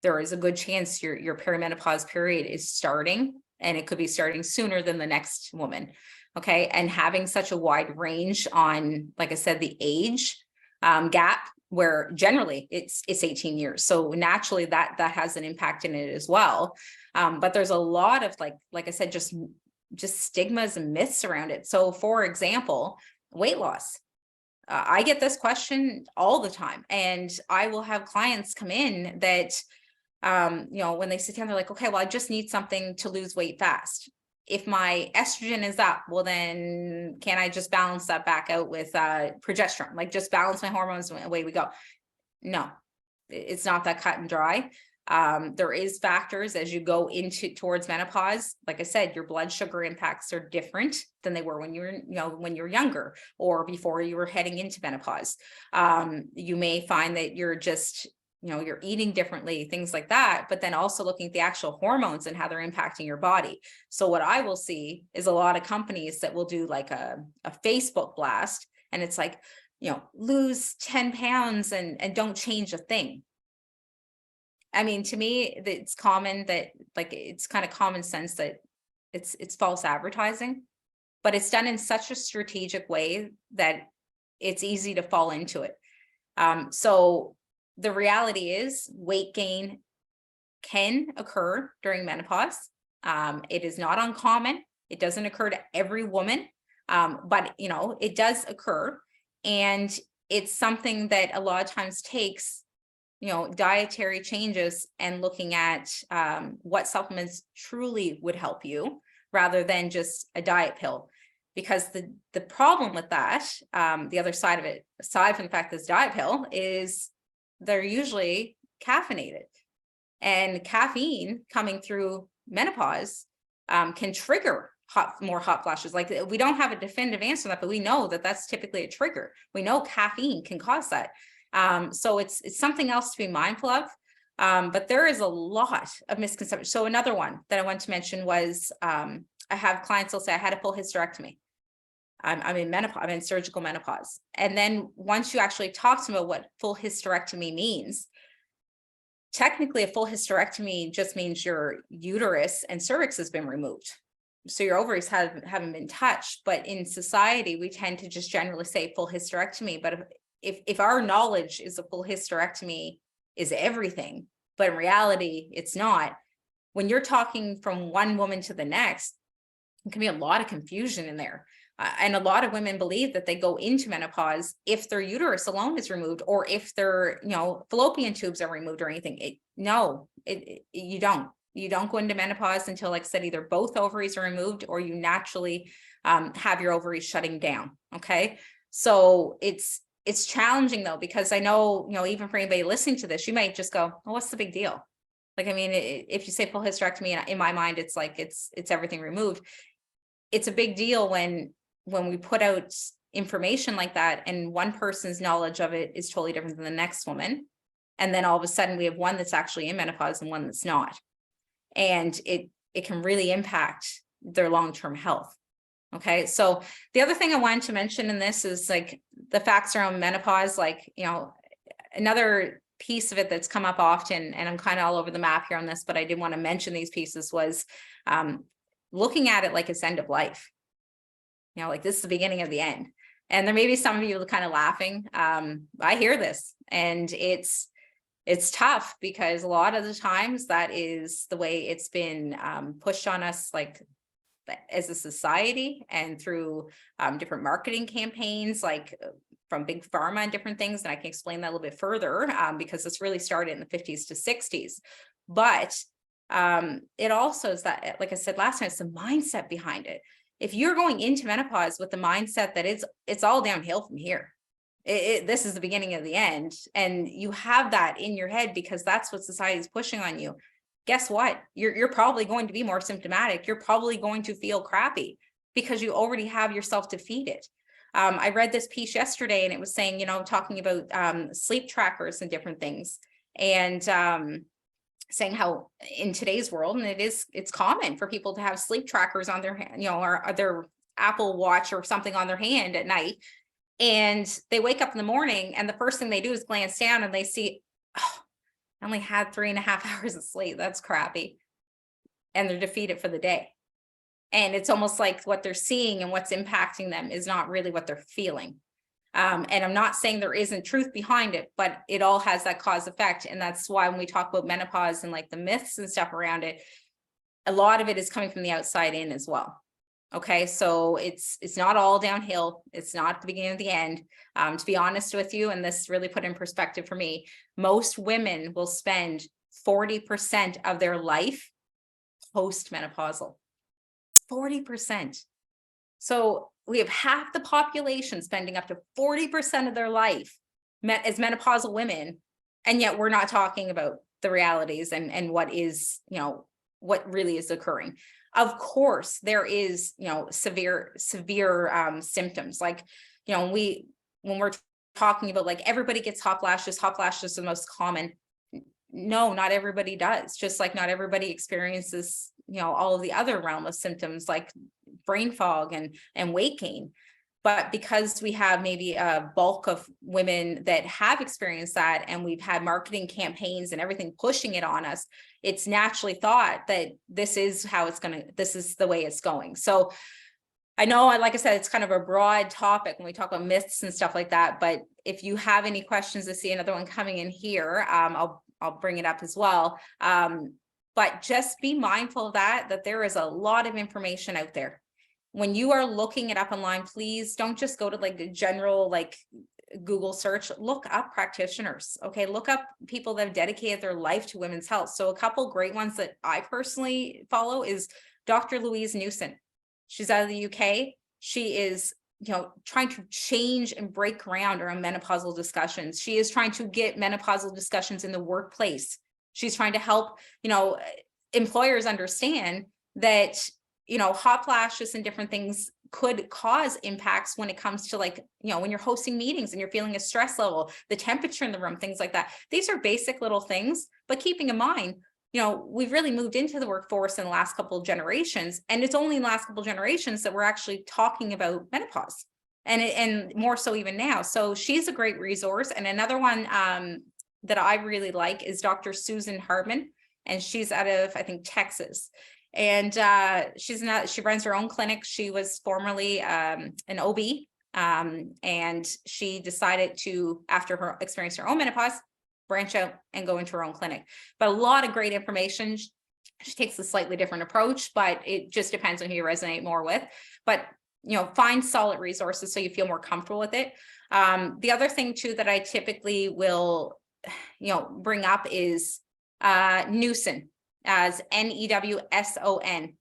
there is a good chance your perimenopause period is starting, and it could be starting sooner than the next woman. Okay. And having such a wide range on, like I said, the age gap, where generally it's 18 years. So naturally that has an impact in it as well. But there's a lot of like I said, just stigmas and myths around it. So for example, weight loss. I get this question all the time, and I will have clients come in that, you know, when they sit down, they're like, okay, well, I just need something to lose weight fast. If my estrogen is up, well, then can I just balance that back out with progesterone? Like just balance my hormones and away we go. No, it's not that cut and dry. There is factors as you go towards menopause. Like I said, your blood sugar impacts are different than they were when you were, you know, when you're younger or before you were heading into menopause. You may find that you're just, you know, you're eating differently, things like that, but then also looking at the actual hormones and how they're impacting your body. So what I will see is a lot of companies that will do like a Facebook blast, and it's like, you know, lose 10 pounds and don't change a thing. I mean, to me, it's common that, like, it's kind of common sense that it's false advertising, but it's done in such a strategic way that it's easy to fall into it. So the reality is weight gain can occur during menopause. It is not uncommon. It doesn't occur to every woman, but, you know, it does occur. And it's something that a lot of times takes, you know, dietary changes and looking at what supplements truly would help you rather than just a diet pill. Because the problem with that, the other side of it, aside from the fact that it's diet pill, is they're usually caffeinated. And caffeine coming through menopause can trigger more hot flashes. Like, we don't have a definitive answer on that, but we know that that's typically a trigger. We know caffeine can cause that. So it's something else to be mindful of. But there is a lot of misconceptions. So another one that I want to mention was, I have clients will say, I had a full hysterectomy. I'm in menopause, I'm in surgical menopause. And then once you actually talk to them about what full hysterectomy means, technically a full hysterectomy just means your uterus and cervix has been removed. So your ovaries haven't been touched, but in society, we tend to just generally say full hysterectomy. But if our knowledge is a full hysterectomy is everything, but in reality, it's not. When you're talking from one woman to the next, there can be a lot of confusion in there. And a lot of women believe that they go into menopause if their uterus alone is removed, or if their, fallopian tubes are removed or anything. You don't. You don't go into menopause until, like I said, either both ovaries are removed or you naturally have your ovaries shutting down. Okay. So it's challenging though, because I know, even for anybody listening to this, you might just go, well, what's the big deal? Like, I mean, if you say full hysterectomy, in my mind, it's like, it's everything removed. It's a big deal when we put out information like that and one person's knowledge of it is totally different than the next woman. And then all of a sudden we have one that's actually in menopause and one that's not. And it can really impact their long-term health. Okay. So the other thing I wanted to mention in this is like the facts around menopause, like, another piece of it that's come up often, and I'm kind of all over the map here on this, but I did want to mention these pieces, was looking at it like it's end of life. Like this is the beginning of the end. And there may be some of you kind of laughing. I hear this, and it's tough because a lot of the times that is the way it's been pushed on us, like as a society, and through different marketing campaigns, like from big pharma and different things. And I can explain that a little bit further because this really started in the 50s to 60s. But it also is that, like I said last time, it's the mindset behind it. If you're going into menopause with the mindset that it's all downhill from here, this is the beginning of the end, and you have that in your head because that's what society is pushing on you, guess what? You're probably going to be more symptomatic. You're probably going to feel crappy because you already have yourself defeated. I read this piece yesterday, and it was saying, talking about sleep trackers and different things, and saying how in today's world, and it's common for people to have sleep trackers on their hand, or their Apple Watch or something on their hand at night. And they wake up in the morning and the first thing they do is glance down and they see, oh, I only had 3.5 hours of sleep. That's crappy. And they're defeated for the day. And it's almost like what they're seeing and what's impacting them is not really what they're feeling. And I'm not saying there isn't truth behind it, but it all has that cause effect. And that's why when we talk about menopause and like the myths and stuff around it, a lot of it is coming from the outside in as well. Okay, so it's not all downhill. It's not the beginning of the end. To be honest with you, and this really put in perspective for me, most women will spend 40% of their life post-menopausal. 40%. So we have half the population spending up to 40% of their life as menopausal women, and yet we're not talking about the realities and what is, what really is occurring. Of course, there is, severe symptoms. Like, when we're talking about like everybody gets hot flashes is the most common. No, not everybody does. Just like not everybody experiences, all of the other realm of symptoms like brain fog and weight gain. But because we have maybe a bulk of women that have experienced that, and we've had marketing campaigns and everything pushing it on us, it's naturally thought that this is how this is the way it's going. So I know, like I said, it's kind of a broad topic when we talk about myths and stuff like that. But if you have any questions, I see another one coming in here. I'll bring it up as well. But just be mindful of that there is a lot of information out there. When you are looking it up online, please don't just go to like the general, like Google search, look up practitioners. Okay. Look up people that have dedicated their life to women's health. So a couple great ones that I personally follow is Dr. Louise Newson. She's out of the UK. She is, trying to change and break ground around menopausal discussions. She is trying to get menopausal discussions in the workplace. She's trying to help, employers understand that, hot flashes and different things could cause impacts when it comes to like, when you're hosting meetings and you're feeling a stress level, the temperature in the room, things like that. These are basic little things, but keeping in mind, we've really moved into the workforce in the last couple of generations, and it's only in the last couple of generations that we're actually talking about menopause, and more so even now. So she's a great resource. And another one, that I really like is Dr. Susan Hartman, and she's out of, I think, Texas. And she runs her own clinic. She was formerly an OB, and she decided to, after her experience her own menopause, branch out and go into her own clinic. But a lot of great information. She takes a slightly different approach, but it just depends on who you resonate more with. But find solid resources so you feel more comfortable with it. The other thing too that I typically will, bring up is Newson, as Newson.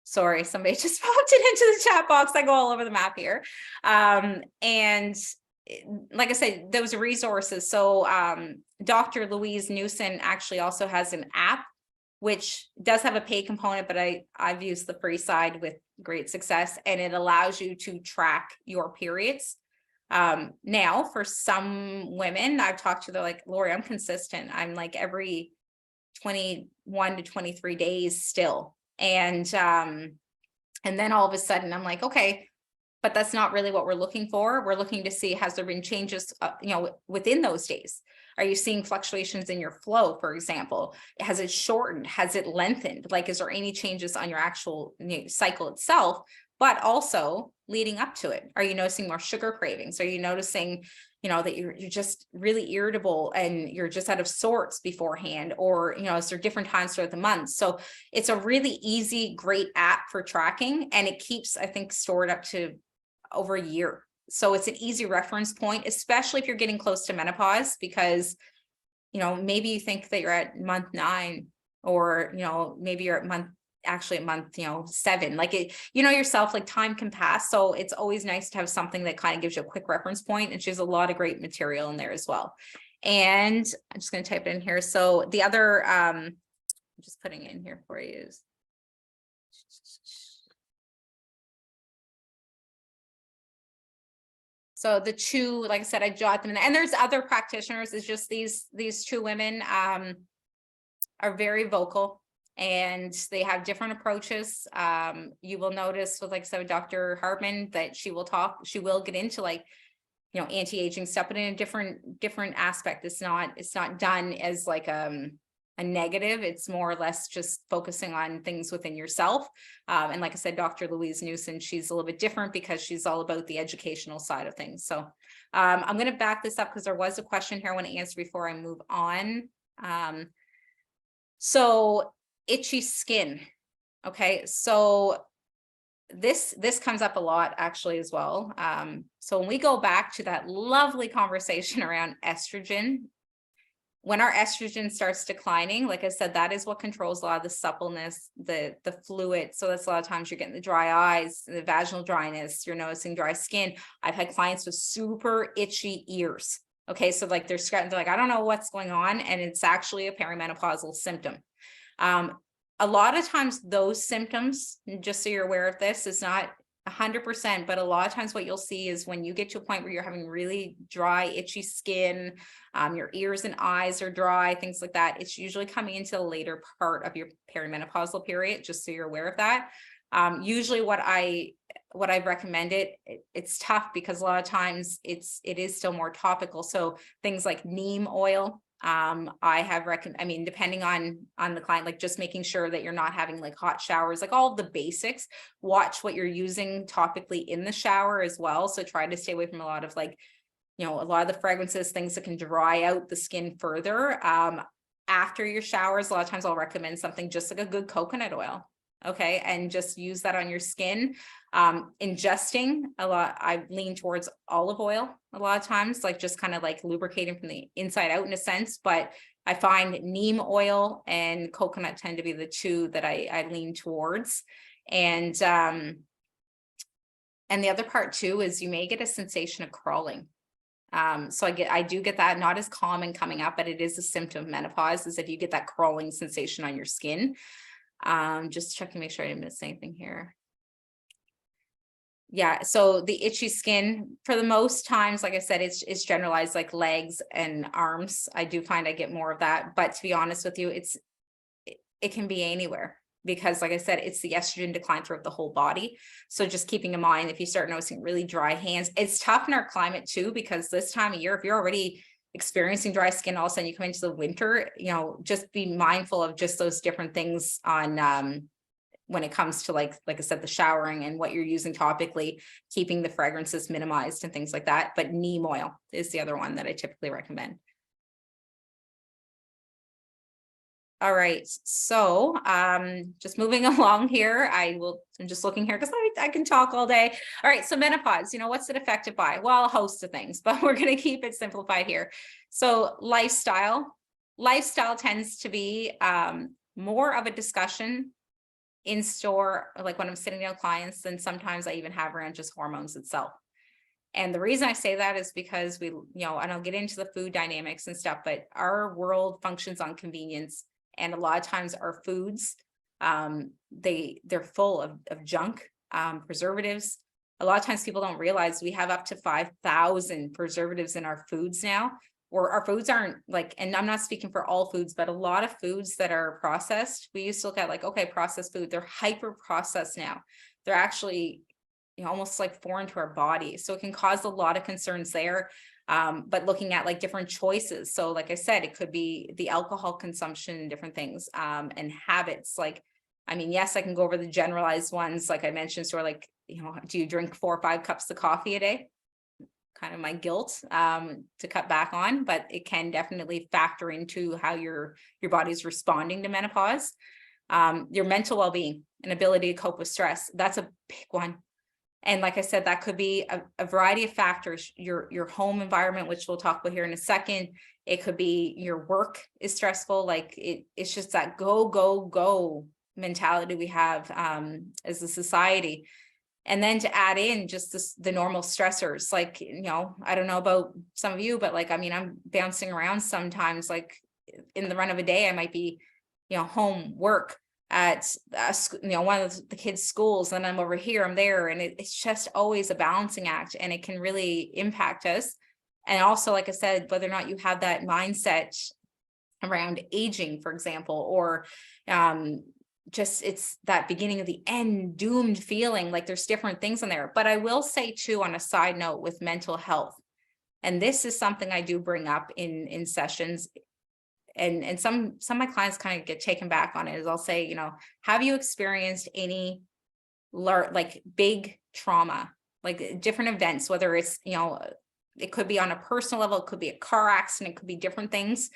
Sorry, somebody just popped it into the chat box. I go all over the map here. And like I said, those resources. So Dr. Louise Newson actually also has an app, which does have a pay component, but I've used the free side with great success, and it allows you to track your periods. Now, for some women I've talked to, they're like, Lori, I'm consistent. I'm like every 21 to 23 days still. And then all of a sudden I'm like, okay, but that's not really what we're looking for. We're looking to see, has there been changes, within those days? Are you seeing fluctuations in your flow, for example? Has it shortened? Has it lengthened? Like, is there any changes on your actual cycle itself, but also leading up to it? Are you noticing more sugar cravings? Are you noticing, that you're just really irritable and you're just out of sorts beforehand? Or, is there different times throughout the month? So it's a really easy, great app for tracking, and it keeps, I think, stored up to over a year. So it's an easy reference point, especially if you're getting close to menopause, because, maybe you think that you're at month 9, or, maybe you're at month 7, like it, yourself, like time can pass. So it's always nice to have something that kind of gives you a quick reference point, and she has a lot of great material in there as well. And I'm just going to type it in here. So the other, I'm just putting it in here for you. So the two, like I said, I jot them in, and there's other practitioners. It's just these two women are very vocal, and they have different approaches. You will notice with, like I said, Dr. Hartman, that she will get into like, anti-aging stuff, but in a different aspect. It's not done as like a negative. It's more or less just focusing on things within yourself. And like I said, Dr. Louise Newson, she's a little bit different because she's all about the educational side of things. So I'm going to back this up because there was a question here I want to answer before I move on. So itchy skin. Okay, so this comes up a lot actually as well. So when we go back to that lovely conversation around estrogen, when our estrogen starts declining, like I said, that is what controls a lot of the suppleness, the fluid. So that's a lot of times you're getting the dry eyes, the vaginal dryness, you're noticing dry skin. I've had clients with super itchy ears. Okay, so like they're like, I don't know what's going on, and it's actually a perimenopausal symptom. A lot of times those symptoms, just so you're aware of this, is not 100%, but a lot of times what you'll see is when you get to a point where you're having really dry, itchy skin, your ears and eyes are dry, things like that, it's usually coming into the later part of your perimenopausal period, just so you're aware of that. Usually what I've recommended, it's tough because a lot of times it is still more topical. So things like neem oil, I have depending on the client, like just making sure that you're not having like hot showers, like all of the basics. Watch what you're using topically in the shower as well. So try to stay away from a lot of like, a lot of the fragrances, things that can dry out the skin further. After your showers, a lot of times I'll recommend something just like a good coconut oil. Okay, and just use that on your skin. Ingesting a lot, I lean towards olive oil a lot of times, like just kind of like lubricating from the inside out in a sense, but I find neem oil and coconut tend to be the two that I lean towards. And the other part too is you may get a sensation of crawling. So I do get that, not as common coming up, but it is a symptom of menopause, is if you get that crawling sensation on your skin. Just checking, make sure I didn't miss anything here. Yeah, so the itchy skin, for the most times, like I said, it's generalized, like legs and arms. I do find I get more of that, but to be honest with you, it can be anywhere, because like I said, it's the estrogen decline throughout the whole body. So just keeping in mind, if you start noticing really dry hands, it's tough in our climate too, because this time of year, if you're already experiencing dry skin, all of a sudden you come into the winter, you know, just be mindful of just those different things on when it comes to like I said, the showering and what you're using topically, keeping the fragrances minimized and things like that. But neem oil is the other one that I typically recommend. All right, so just moving along here, I'm just looking here because I can talk all day. All right, so menopause, you know, what's it affected by? Well, a host of things, but we're going to keep it simplified here. So lifestyle tends to be more of a discussion in store, like when I'm sitting down with clients, than sometimes I even have around just hormones itself. And the reason I say that is because we, you know, and I'll get into the food dynamics and stuff, but our world functions on convenience. And a lot of times our foods, they're full of junk, preservatives. A lot of times people don't realize we have up to 5,000 preservatives in our foods now, or our foods aren't like, and I'm not speaking for all foods, but a lot of foods that are processed, we used to look at like, okay, processed food, they're hyper processed now. They're actually, you know, almost like foreign to our body. So it can cause a lot of concerns there. But looking at like different choices. So like I said, it could be the alcohol consumption and different things, and habits. Like, I mean, yes, I can go over the generalized ones, like I mentioned, sort of like, you know, do you drink 4 or 5 cups of coffee a day? Kind of my guilt to cut back on, but it can definitely factor into how your body's responding to menopause. Your mental well-being and ability to cope with stress, that's a big one. And like I said, that could be a variety of factors. Your home environment, which we'll talk about here in a second. It could be your work is stressful. Like it's just that go mentality we have as a society. And then to add in just the normal stressors, like, you know, I don't know about some of you, but like, I mean, I'm bouncing around sometimes, like in the run of a day, I might be, you know, home, work, at you know, one of the kids' schools, and I'm over here, I'm there, and it's just always a balancing act, and it can really impact us. And also, like I said, whether or not you have that mindset around aging, for example, or just it's that beginning of the end doomed feeling, like there's different things in there. But I will say too, on a side note with mental health, and this is something I do bring up in sessions, and some of my clients kind of get taken back on it, is I'll say, you know, have you experienced any like big trauma, like different events, whether it's, you know, it could be on a personal level, it could be a car accident, it could be different things.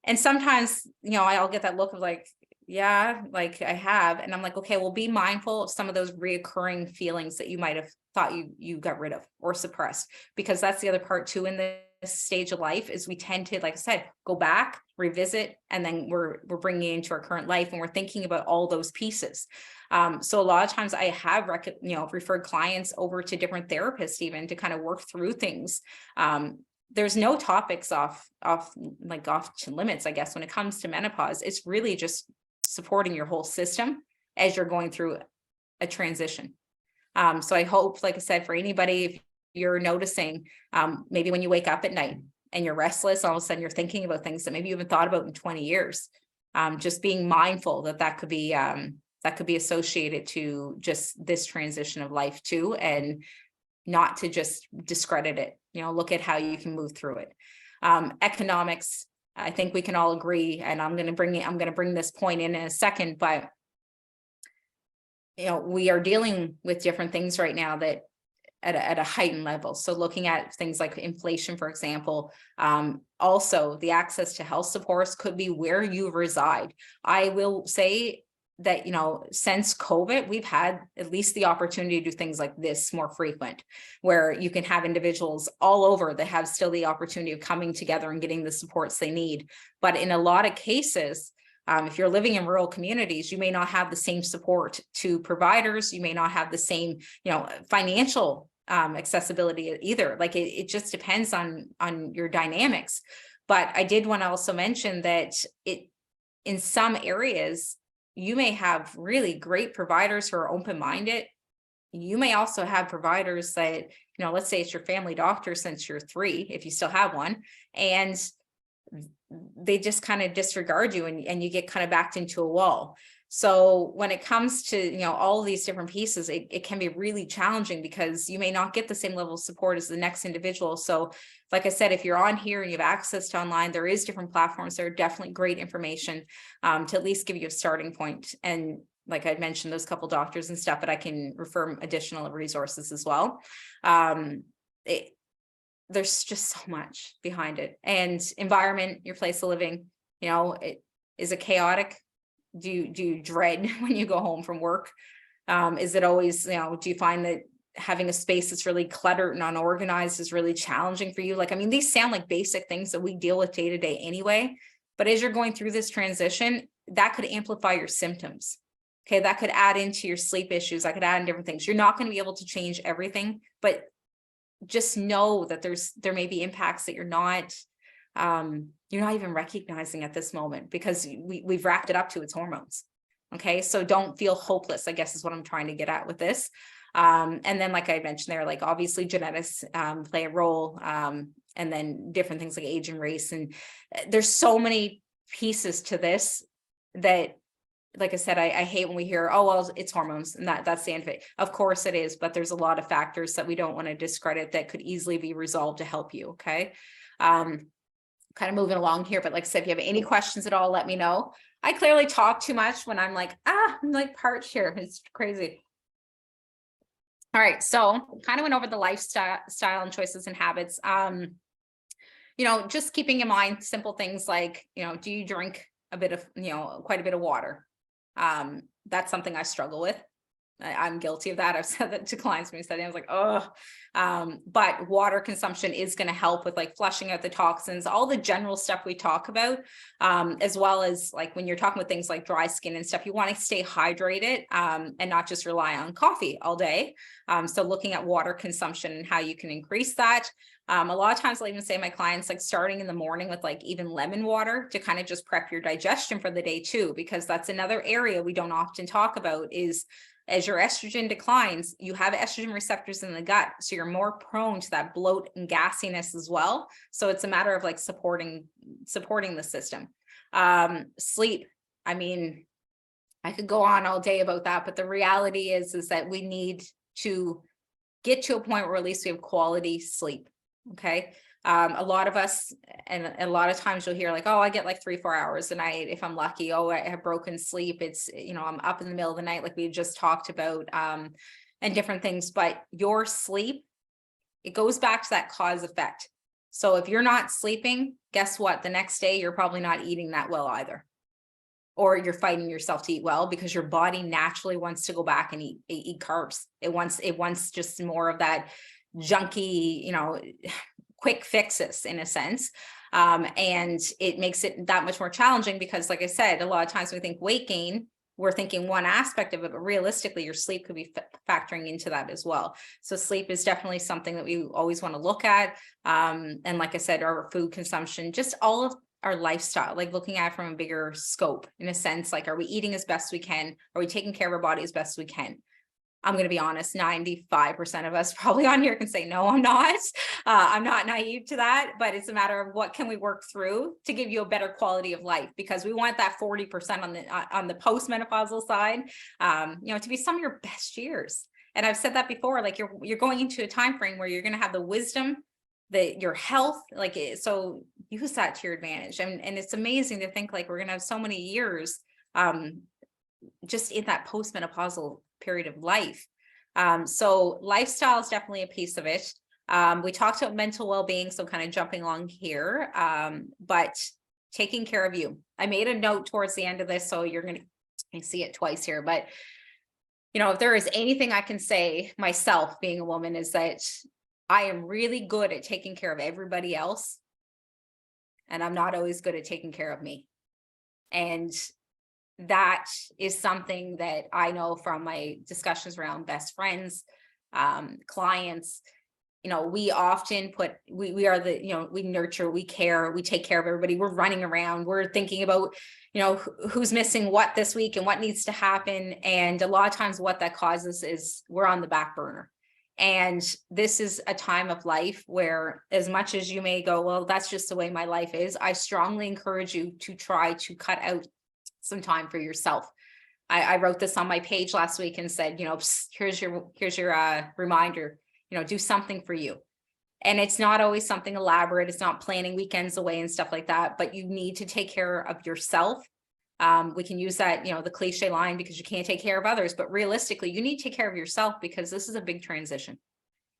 And sometimes, you know, I'll get that look of like, yeah, like I have. And I'm like, okay, well, be mindful of some of those reoccurring feelings that you might have thought you got rid of or suppressed, because that's the other part too in this stage of life, is we tend to, like I said, go back, revisit, and then we're bringing it into our current life, and we're thinking about all those pieces. So a lot of times I have referred clients over to different therapists even to kind of work through things. There's no topics off to limits, I guess, when it comes to menopause. It's really just supporting your whole system as you're going through a transition. So I hope, like I said, for anybody, if you're noticing, maybe when you wake up at night and you're restless, all of a sudden you're thinking about things that maybe you haven't thought about in 20 years, just being mindful that could be associated to just this transition of life too, and not to just discredit it, you know, look at how you can move through it. Economics, I think we can all agree, and I'm going to bring this point in a second, but you know, we are dealing with different things right now that at a heightened level. So looking at things like inflation, for example, also the access to health supports could be where you reside. I will say that, you know, since COVID, we've had at least the opportunity to do things like this more frequent, where you can have individuals all over that have still the opportunity of coming together and getting the supports they need. But in a lot of cases, if you're living in rural communities, you may not have the same support to providers. You may not have the same, you know, financial accessibility either. Like it just depends on your dynamics. But I did want to also mention that in some areas, you may have really great providers who are open-minded. You may also have providers that, you know, let's say it's your family doctor since you're 3, if you still have one, and they just kind of disregard you, and you get kind of backed into a wall. So when it comes to, all of these different pieces, it can be really challenging because you may not get the same level of support as the next individual. So like I said, if you're on here and you have access to online, there is different platforms. There are definitely great information to at least give you a starting point. And like I mentioned, those couple doctors and stuff, but I can refer additional resources as well. There's just so much behind it. And environment, your place of living, is it chaotic? Do you dread when you go home from work? Is it always, do you find that having a space that's really cluttered and unorganized is really challenging for you? Like, I mean, these sound like basic things that we deal with day to day anyway, but as you're going through this transition, that could amplify your symptoms. Okay, that could add into your sleep issues. That could add in different things. You're not going to be able to change everything, but just know that there may be impacts that you're not even recognizing at this moment, because we've wrapped it up to its hormones. Okay, so don't feel hopeless, I guess is what I'm trying to get at with this. And then, like I mentioned there, like obviously genetics play a role, and then different things like age and race. And there's so many pieces to this that, like I said, I hate when we hear, oh, well, it's hormones and that's the end of it. Of course it is, but there's a lot of factors that we don't want to discredit that could easily be resolved to help you. Okay. Kind of moving along here, but like I said, if you have any questions at all, let me know. I clearly talk too much when I'm like parched here. It's crazy. All right. So kind of went over the lifestyle and choices and habits. Just keeping in mind simple things like, do you drink a bit of, quite a bit of water? That's something I struggle with. I'm guilty of that. I've said that to clients when we study. I was like, oh, but water consumption is going to help with like flushing out the toxins, all the general stuff we talk about, as well as like when you're talking about things like dry skin and stuff, you want to stay hydrated and not just rely on coffee all day. So looking at water consumption and how you can increase that. A lot of times I'll even say to my clients, like starting in the morning with like even lemon water to kind of just prep your digestion for the day too, because that's another area we don't often talk about is as your estrogen declines, you have estrogen receptors in the gut. So you're more prone to that bloat and gassiness as well. So it's a matter of like supporting the system. Sleep. I mean, I could go on all day about that, but the reality is that we need to get to a point where at least we have quality sleep. Okay. A lot of us, and a lot of times you'll hear like, oh, I get like 3-4 hours a night if I'm lucky. Oh, I have broken sleep. It's, I'm up in the middle of the night, like we just talked about, and different things, but your sleep, it goes back to that cause effect. So if you're not sleeping, guess what? The next day, you're probably not eating that well either. Or you're fighting yourself to eat well because your body naturally wants to go back and eat carbs. It wants just more of that junky, quick fixes in a sense. And it makes it that much more challenging because, like I said, a lot of times we think weight gain, we're thinking one aspect of it, but realistically your sleep could be factoring into that as well. So sleep is definitely something that we always want to look at. And like I said, our food consumption, just all of our lifestyle, like looking at it from a bigger scope in a sense, like, are we eating as best we can? Are we taking care of our body as best we can? I'm going to be honest, 95% of us probably on here can say, no, I'm not. I'm not naive to that, but it's a matter of what can we work through to give you a better quality of life, because we want that 40% on the postmenopausal side, to be some of your best years. And I've said that before, like you're going into a time frame where you're going to have the wisdom, your health, so use that to your advantage. And it's amazing to think like we're going to have so many years just in that postmenopausal period of life. So lifestyle is definitely a piece of it. We talked about mental well-being, so kind of jumping along here, but taking care of you. I made a note towards the end of this, so you're going to see it twice here, but if there is anything I can say myself being a woman is that I am really good at taking care of everybody else, and I'm not always good at taking care of me. And that is something that I know from my discussions around best friends, clients. We often we are we nurture, we care, we take care of everybody. We're running around, we're thinking about, who's missing what this week and what needs to happen. And a lot of times what that causes is we're on the back burner. And this is a time of life where, as much as you may go, well, that's just the way my life is, I strongly encourage you to try to cut out some time for yourself. I wrote this on my page last week and said, you know, here's your reminder, you know, do something for you. And it's not always something elaborate. It's not planning weekends away and stuff like that, but you need to take care of yourself. We can use that, you know, the cliche line, because you can't take care of others, but realistically, you need to take care of yourself, because this is a big transition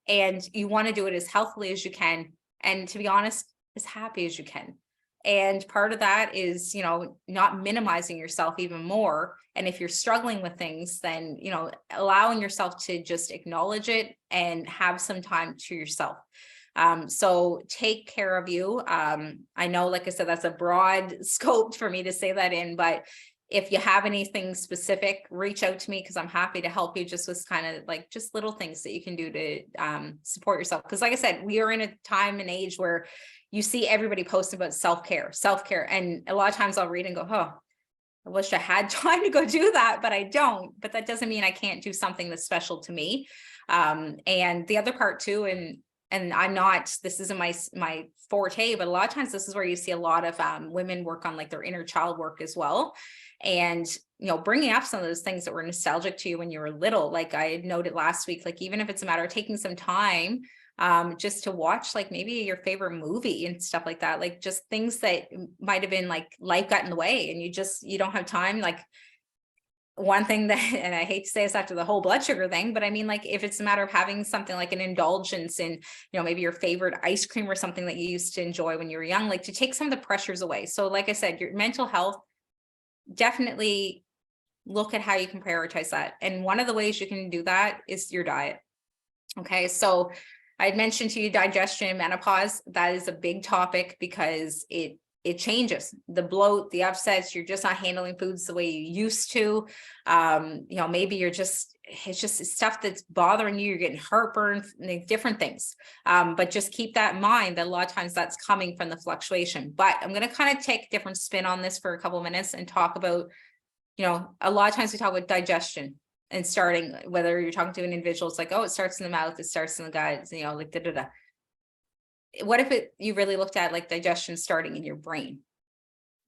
and you want to do it as healthily as you can. And to be honest, as happy as you can. And part of that is, you know, not minimizing yourself even more. And if you're struggling with things, then, you know, allowing yourself to just acknowledge it and have some time to yourself. So take care of you. I know, like I said, that's a broad scope for me to say that in, but if you have anything specific, reach out to me, because I'm happy to help you just with kind of like just little things that you can do to support yourself. Because like I said, we are in a time and age where you see everybody posting about self-care. And a lot of times I'll read and go, oh, I wish I had time to go do that, but I don't. But that doesn't mean I can't do something that's special to me. And the other part too, and I'm not, this isn't my forte, but a lot of times this is where you see a lot of women work on like their inner child work as well. And, you know, bringing up some of those things that were nostalgic to you when you were little, like I had noted last week, like even if it's a matter of taking some time just to watch like maybe your favorite movie and stuff like that, like just things that might have been like life got in the way and you don't have time. Like one thing that, and I hate to say this after the whole blood sugar thing, but I mean, like if it's a matter of having something like an indulgence in, you know, maybe your favorite ice cream or something that you used to enjoy when you were young, like to take some of the pressures away. So like I said, your mental health, definitely look at how you can prioritize that. And one of the ways you can do that is your diet. Okay. So I had mentioned to you digestion and menopause. That is a big topic because it changes the bloat, the upsets. You're just not handling foods the way you used to. You know, maybe it's just stuff that's bothering you. You're getting heartburn, different things. But just keep that in mind that a lot of times that's coming from the fluctuation. But I'm going to kind of take a different spin on this for a couple of minutes and talk about, you know, a lot of times we talk about digestion and starting, whether you're talking to an individual, it's like, oh, it starts in the mouth, it starts in the gut, you know, like da-da-da. What if you really looked at like digestion starting in your brain?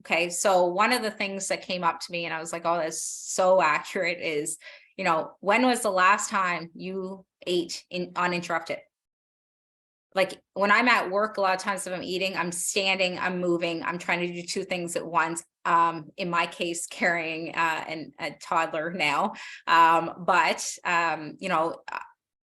Okay. So one of the things that came up to me and I was like, oh, that's so accurate is, you know, when was the last time you ate uninterrupted? Like when I'm at work, a lot of times if I'm eating, I'm standing, I'm moving, I'm trying to do two things at once. In my case, carrying a toddler now. You know,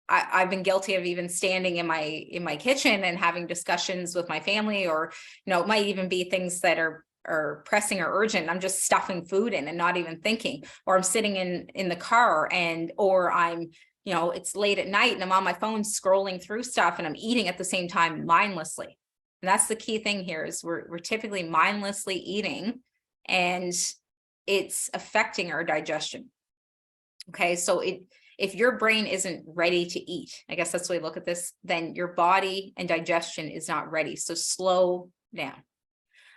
I've been guilty of even standing in my kitchen and having discussions with my family, or, you know, it might even be things that are pressing or urgent. I'm just stuffing food in and not even thinking, or I'm sitting in the car or I'm, you know, it's late at night and I'm on my phone scrolling through stuff and I'm eating at the same time mindlessly. And that's the key thing here is we're typically mindlessly eating and it's affecting our digestion. Okay. So if your brain isn't ready to eat, I guess that's the way we look at this, then your body and digestion is not ready. So slow down.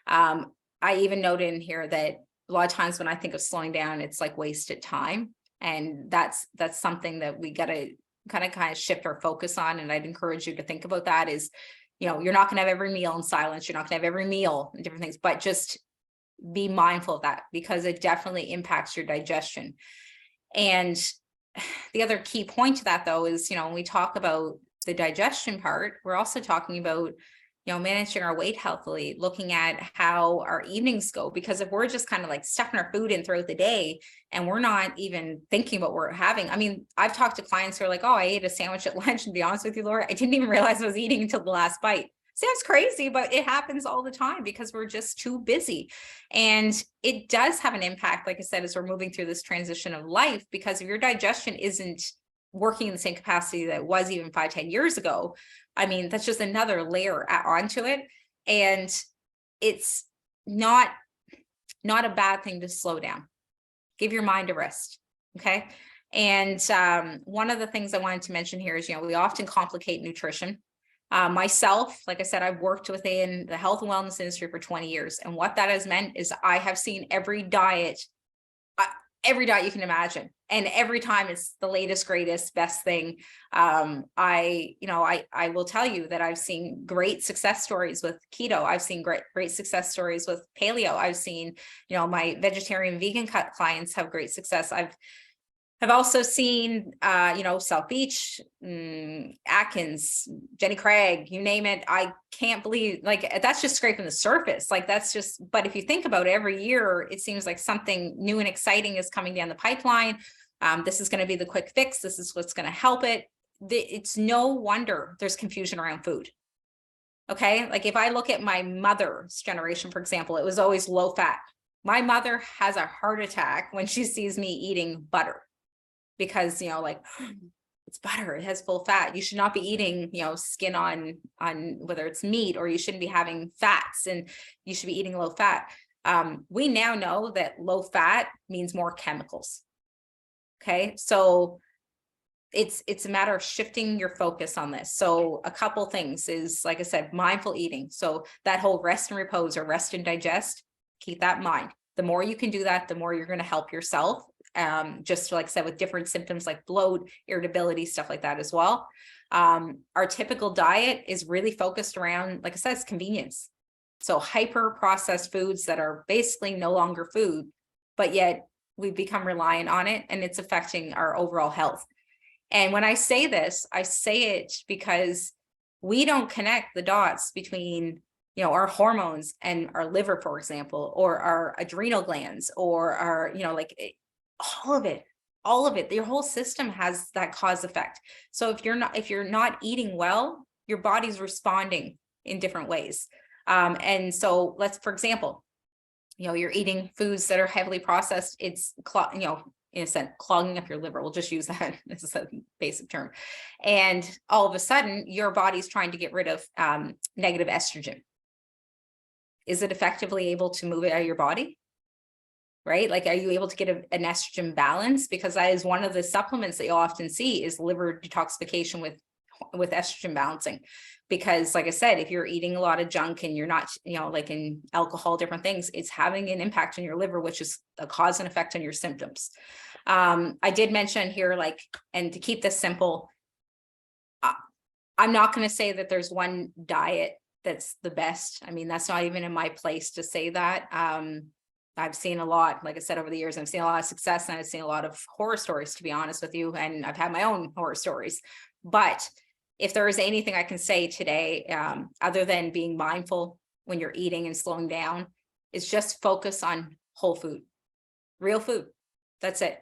I even noted in here that a lot of times when I think of slowing down, it's like wasted time. And that's something that we got to kind of shift our focus on. And I'd encourage you to think about that is, you know, you're not going to have every meal in silence. You're not going to have every meal and different things, but just be mindful of that because it definitely impacts your digestion. And the other key point to that though is, you know, when we talk about the digestion part, we're also talking about, you know, managing our weight healthily, looking at how our evenings go, because if we're just kind of like stuffing our food in throughout the day and we're not even thinking about what we're having. I mean, I've talked to clients who are like, oh, I ate a sandwich at lunch. And to be honest with you, Laura, I didn't even realize I was eating until the last bite. Sounds crazy, but it happens all the time because we're just too busy. And it does have an impact, like I said, as we're moving through this transition of life, because if your digestion isn't working in the same capacity that it was even 5-10 years ago, I mean, that's just another layer onto it. And it's not a bad thing to slow down. Give your mind a rest. Okay. And one of the things I wanted to mention here is, you know, we often complicate nutrition. Myself, like I said, I've worked within the health and wellness industry for 20 years. And what that has meant is I have seen every diet every diet you can imagine. And every time it's the latest, greatest, best thing. I will tell you that I've seen great success stories with keto. I've seen great success stories with paleo. I've seen, my vegetarian vegan clients have great success. I've also seen, South Beach, Atkins, Jenny Craig, you name it. I can't believe, like, that's just scraping the surface. Like, that's just, but if you think about it, every year, it seems like something new and exciting is coming down the pipeline. This is going to be the quick fix. This is what's going to help it. It's no wonder there's confusion around food. Okay. Like, if I look at my mother's generation, for example, it was always low fat. My mother has a heart attack when she sees me eating butter. Because, it's butter, it has full fat. You should not be eating, skin on whether it's meat, or you shouldn't be having fats, and you should be eating low fat. We now know that low fat means more chemicals. Okay. So it's a matter of shifting your focus on this. So a couple things is, like I said, mindful eating. So that whole rest and repose, or rest and digest, keep that in mind. The more you can do that, the more you're going to help yourself. Just like I said, with different symptoms like bloat, irritability, stuff like that as well. Our typical diet is really focused around, like I said, it's convenience. So hyper processed foods that are basically no longer food, but yet we've become reliant on it, and it's affecting our overall health. And when I say this, I say it because we don't connect the dots between, our hormones and our liver, for example, or our adrenal glands, or our, all of it, your whole system has that cause effect. So if you're not eating well, your body's responding in different ways. And so for example, you're eating foods that are heavily processed. It's, in a sense, clogging up your liver. We'll just use that as a basic term. And all of a sudden, your body's trying to get rid of negative estrogen. Is it effectively able to move it out of your body? Right? Like, are you able to get an estrogen balance? Because that is one of the supplements that you'll often see is liver detoxification with estrogen balancing. Because, like I said, if you're eating a lot of junk and you're not, like in alcohol, different things, it's having an impact on your liver, which is a cause and effect on your symptoms. I did mention here, and to keep this simple, I'm not going to say that there's one diet that's the best. I mean, that's not even in my place to say that. I've seen a lot, like I said, over the years, I've seen a lot of success, and I've seen a lot of horror stories, to be honest with you. And I've had my own horror stories. But if there is anything I can say today, other than being mindful when you're eating and slowing down, is just focus on whole food, real food. That's it.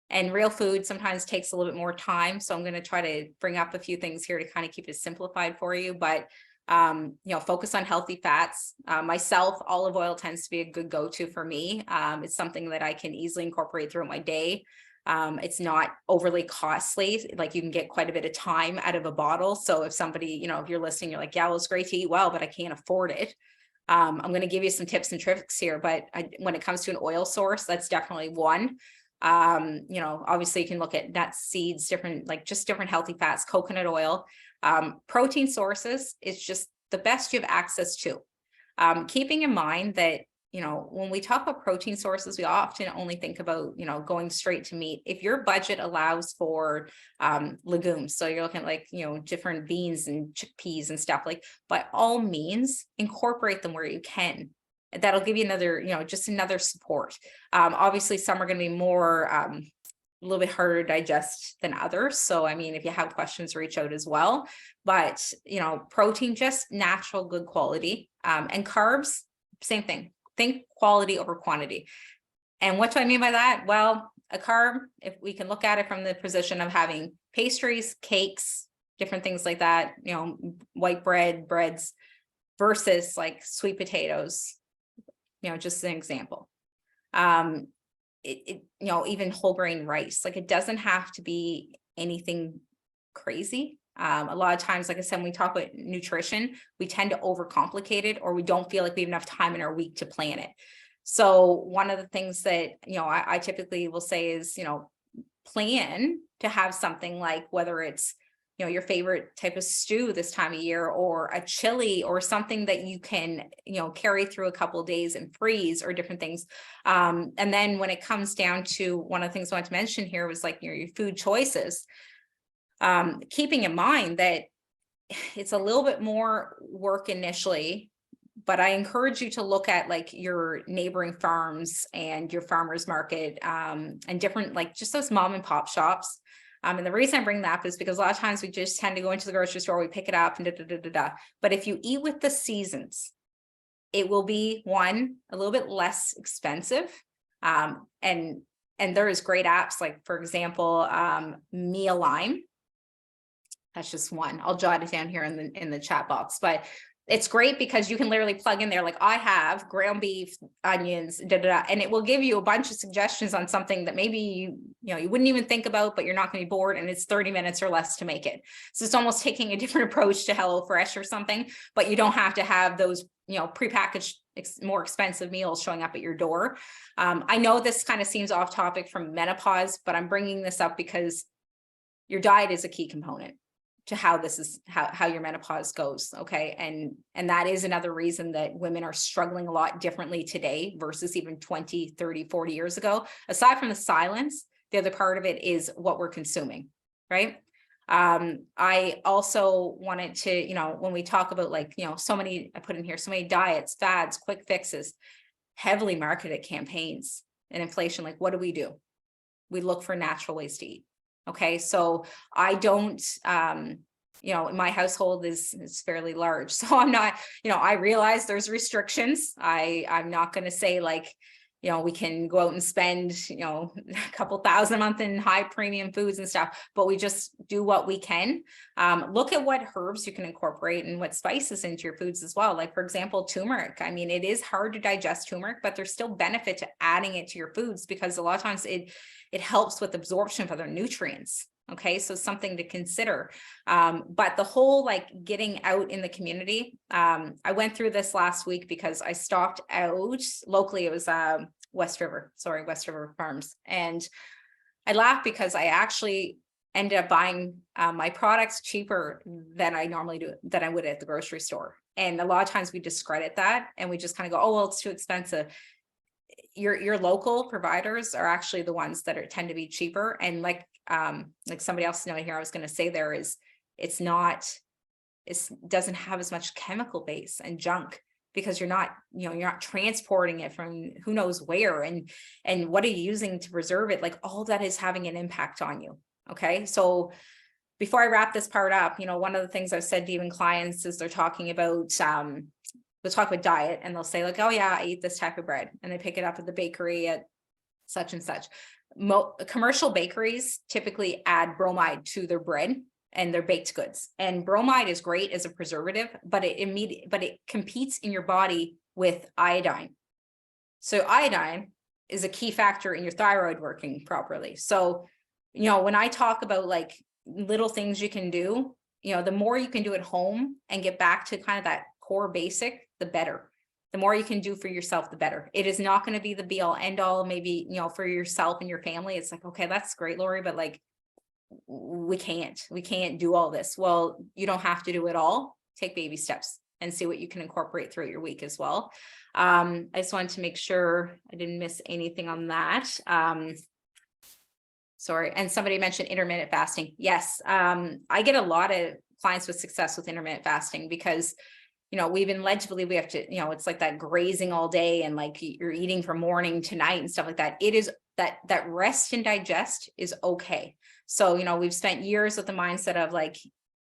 And real food sometimes takes a little bit more time. So I'm going to try to bring up a few things here to kind of keep it simplified for you. But focus on healthy fats. Myself, olive oil tends to be a good go-to for me. It's something that I can easily incorporate throughout my day. It's not overly costly. Like, you can get quite a bit of time out of a bottle. So if somebody, if you're listening, you're like, yeah, well, it's great to eat well, but I can't afford it. I'm going to give you some tips and tricks here, but when it comes to an oil source, that's definitely one. Obviously you can look at nuts, seeds, different healthy fats, coconut oil. Protein sources is just the best you have access to. Keeping in mind that, when we talk about protein sources, we often only think about, going straight to meat. If your budget allows for legumes, so you're looking at different beans and chickpeas and stuff, by all means, incorporate them where you can. That'll give you another, just another support. Obviously, some are going to be more a little bit harder to digest than others. So, I mean, if you have questions, reach out as well. But, protein, just natural, good quality. And carbs, same thing. Think quality over quantity. And what do I mean by that? Well, a carb, if we can look at it from the position of having pastries, cakes, different things like that, white breads, versus like sweet potatoes, just an example. Even whole grain rice, it doesn't have to be anything crazy. A lot of times, like I said, when we talk about nutrition, we tend to overcomplicate it, or we don't feel like we have enough time in our week to plan it. So one of the things that, I typically will say is, plan to have something like, whether it's your favorite type of stew this time of year, or a chili, or something that you can, carry through a couple of days and freeze, or different things. And then when it comes down to, one of the things I want to mention here was like your food choices, keeping in mind that it's a little bit more work initially, but I encourage you to look at like your neighboring farms and your farmers market, and different, like just those mom and pop shops. And the reason I bring that up is because a lot of times we just tend to go into the grocery store, we pick it up and da, da, da, da, da. But if you eat with the seasons, it will be, one, a little bit less expensive. And there is great apps, like for example, Meal Lime. That's just one. I'll jot it down here in the chat box, but it's great because you can literally plug in there, like I have ground beef, onions, da, da, da, and it will give you a bunch of suggestions on something that maybe you wouldn't even think about, but you're not going to be bored, and it's 30 minutes or less to make it. So it's almost taking a different approach to HelloFresh or something, but you don't have to have those prepackaged more expensive meals showing up at your door. I know this kind of seems off topic from menopause, but I'm bringing this up because your diet is a key component to how this is how your menopause goes. Okay. And that is another reason that women are struggling a lot differently today versus even 20, 30, 40 years ago. Aside from the silence, the other part of it is what we're consuming, right? I also wanted to, when we talk about like, so many, I put in here, so many diets, fads, quick fixes, heavily marketed campaigns, and inflation. Like, what do? We look for natural ways to eat. Okay, so I don't, my household is fairly large, so I'm not, I realize there's restrictions. I'm not going to say like, we can go out and spend, a couple thousand a month in high premium foods and stuff, but we just do what we can. Look at what herbs you can incorporate and what spices into your foods as well. Like for example, turmeric. I mean, it is hard to digest turmeric, but there's still benefit to adding it to your foods because a lot of times it helps with absorption of other nutrients. Okay, so something to consider. But the whole like getting out in the community, I went through this last week because I stopped out locally. It was West River Farms. And I laughed because I actually ended up buying my products cheaper than I normally do, than I would at the grocery store. And a lot of times we discredit that and we just kind of go, oh, well, it's too expensive. Your local providers are actually the ones that tend to be cheaper. And like somebody else knowing here, I was going to say there is, it doesn't have as much chemical base and junk because you're not transporting it from who knows where and what are you using to preserve it? Like all that is having an impact on you. Okay. So before I wrap this part up, one of the things I've said to even clients is they're talking about, they'll talk about diet and they'll say like, oh yeah, I eat this type of bread, and they pick it up at the bakery at such and such. Commercial bakeries typically add bromide to their bread and their baked goods. And bromide is great as a preservative, but it competes in your body with iodine. So iodine is a key factor in your thyroid working properly. So, when I talk about like little things you can do, the more you can do at home and get back to kind of that core basic, the better. The more you can do for yourself, the better. It is not going to be the be all end all. Maybe, for yourself and your family, it's like, okay, that's great, Lori, but like, we can't do all this. Well, you don't have to do it all. Take baby steps and see what you can incorporate throughout your week as well. I just wanted to make sure I didn't miss anything on that. Sorry. And somebody mentioned intermittent fasting. Yes. I get a lot of clients with success with intermittent fasting because we've been led to believe we have to, it's like that grazing all day and like you're eating from morning to night and stuff like that. It is that rest and digest is okay. So, we've spent years with the mindset of like,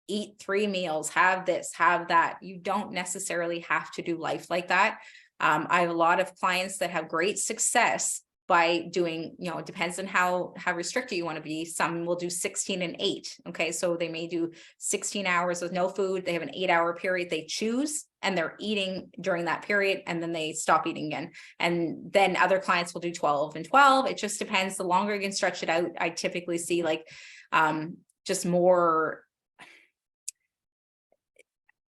eat 3 meals, have this, have that. You don't necessarily have to do life like that. I have a lot of clients that have great success by doing, it depends on how restricted you want to be. Some will do 16 and 8. Okay. So they may do 16 hours with no food. They have an 8-hour period they choose and they're eating during that period. And then they stop eating again. And then other clients will do 12 and 12. It just depends. The longer you can stretch it out, I typically see like, just more,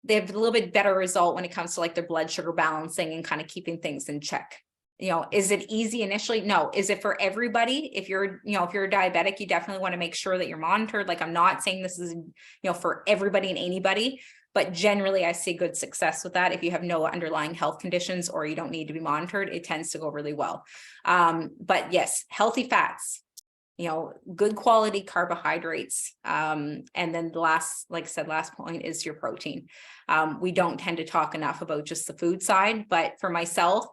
they have a little bit better result when it comes to like their blood sugar balancing and kind of keeping things in check. Is it easy initially? No. Is it for everybody? If you're, if you're a diabetic, you definitely want to make sure that you're monitored. Like, I'm not saying this is, for everybody and anybody, but generally I see good success with that. If you have no underlying health conditions or you don't need to be monitored, it tends to go really well. But yes, healthy fats, good quality carbohydrates. And then the last, like I said, last point is your protein. We don't tend to talk enough about just the food side, but for myself,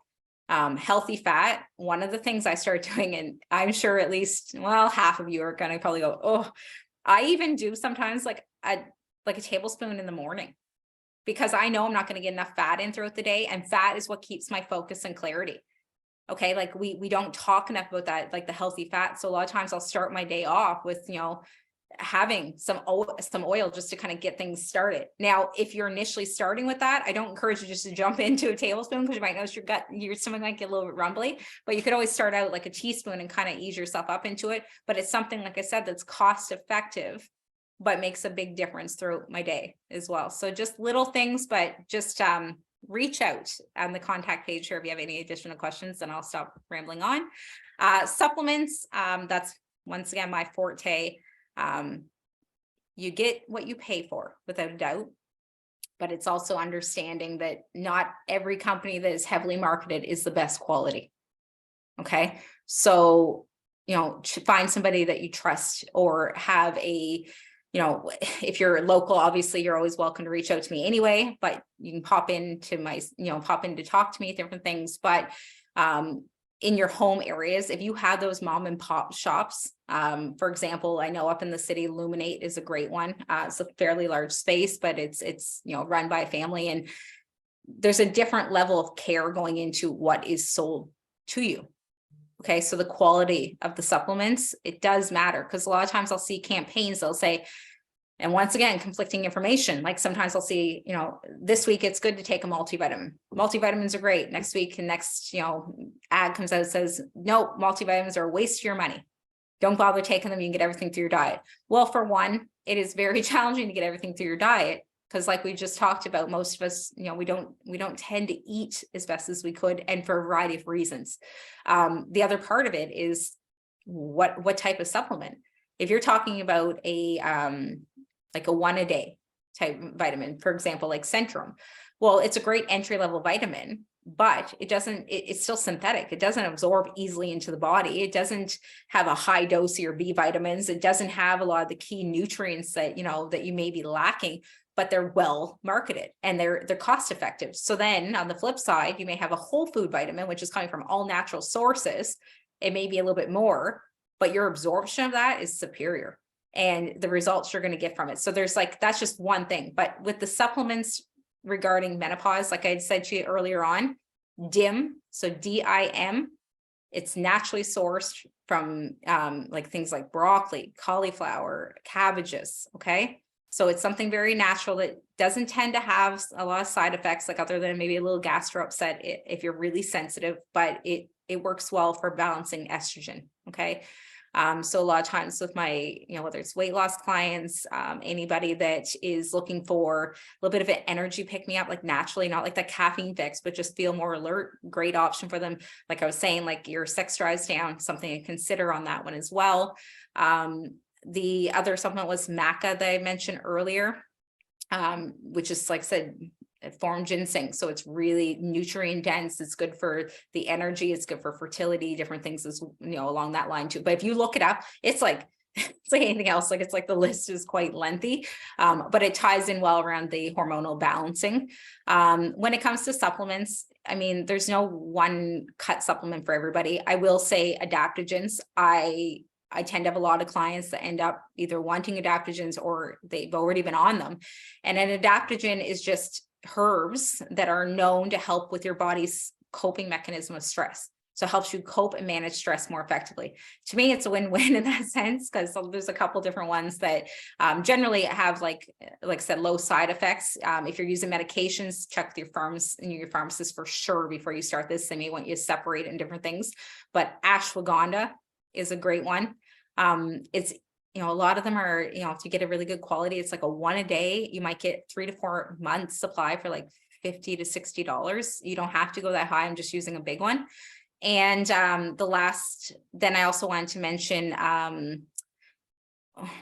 healthy fat, one of the things I started doing, and I'm sure at least, well, half of you are going to probably go, oh, I even do sometimes like a tablespoon in the morning, because I know I'm not going to get enough fat in throughout the day. And fat is what keeps my focus and clarity. Okay. Like we don't talk enough about that, like the healthy fat. So a lot of times I'll start my day off with, having some oil just to kind of get things started. Now, if you're initially starting with that, I don't encourage you just to jump into a tablespoon, because you might notice your stomach might get a little bit rumbly, but you could always start out like a teaspoon and kind of ease yourself up into it. But it's something, like I said, that's cost effective, but makes a big difference throughout my day as well. So just little things, but just reach out on the contact page here if you have any additional questions, and I'll stop rambling on. Supplements, that's once again my forte. You get what you pay for, without a doubt, but it's also understanding that not every company that is heavily marketed is the best quality. Okay. So, find somebody that you trust, or have a, if you're local, obviously you're always welcome to reach out to me anyway, but you can pop in to talk to me, different things. But, in your home areas, if you have those mom and pop shops, for example, I know up in the city, Luminate is a great one. It's a fairly large space, but it's run by a family, and there's a different level of care going into what is sold to you. Okay, so the quality of the supplements, it does matter, because a lot of times I'll see campaigns, they'll say, and once again, conflicting information. Like sometimes I'll see, this week it's good to take a multivitamin. Multivitamins are great. Next week, and next, ad comes out, says, no, multivitamins are a waste of your money. Don't bother taking them. You can get everything through your diet. Well, for one, it is very challenging to get everything through your diet, because like we just talked about, most of us, we don't tend to eat as best as we could, and for a variety of reasons. The other part of it is what type of supplement. If you're talking about like a 1 a day type vitamin, for example, like Centrum. Well, it's a great entry-level vitamin, but it's still synthetic. It doesn't absorb easily into the body. It doesn't have a high dose of your B vitamins. It doesn't have a lot of the key nutrients that, that you may be lacking, but they're well marketed and they're cost effective. So then on the flip side, you may have a whole food vitamin, which is coming from all natural sources. It may be a little bit more, but your absorption of that is superior, and the results you're going to get from it. So there's that's just one thing. But with the supplements regarding menopause, like I said to you earlier on, DIM, so DIM, it's naturally sourced from things like broccoli, cauliflower, cabbages. Okay. So it's something very natural that doesn't tend to have a lot of side effects, like other than maybe a little gastro upset if you're really sensitive, but it works well for balancing estrogen. Okay. So a lot of times with my, whether it's weight loss clients, anybody that is looking for a little bit of an energy pick me up, like naturally, not like the caffeine fix, but just feel more alert, great option for them. Like I was saying, like your sex drives down, something to consider on that one as well. The other supplement was maca that I mentioned earlier, which is, like I said, form ginseng. So it's really nutrient dense. It's good for the energy. It's good for fertility, different things as along that line too. But if you look it up, it's like anything else. Like it's like the list is quite lengthy, but it ties in well around the hormonal balancing. When it comes to supplements, I mean, there's no one cut supplement for everybody. I will say adaptogens. I tend to have a lot of clients that end up either wanting adaptogens or they've already been on them. And an adaptogen is just herbs that are known to help with your body's coping mechanism of stress. So it helps you cope and manage stress more effectively. To me, it's a win-win in that sense, because there's a couple different ones that generally have, like I said, low side effects. If you're using medications, check with your pharmacist for sure before you start this. They may want you to separate in different things, but ashwagandha is a great one. It's a lot of them are, if you get a really good quality, it's like a 1 a day, you might get 3 to 4 months supply for like $50 to $60. You don't have to go that high. I'm just using a big one. And then I also wanted to mention,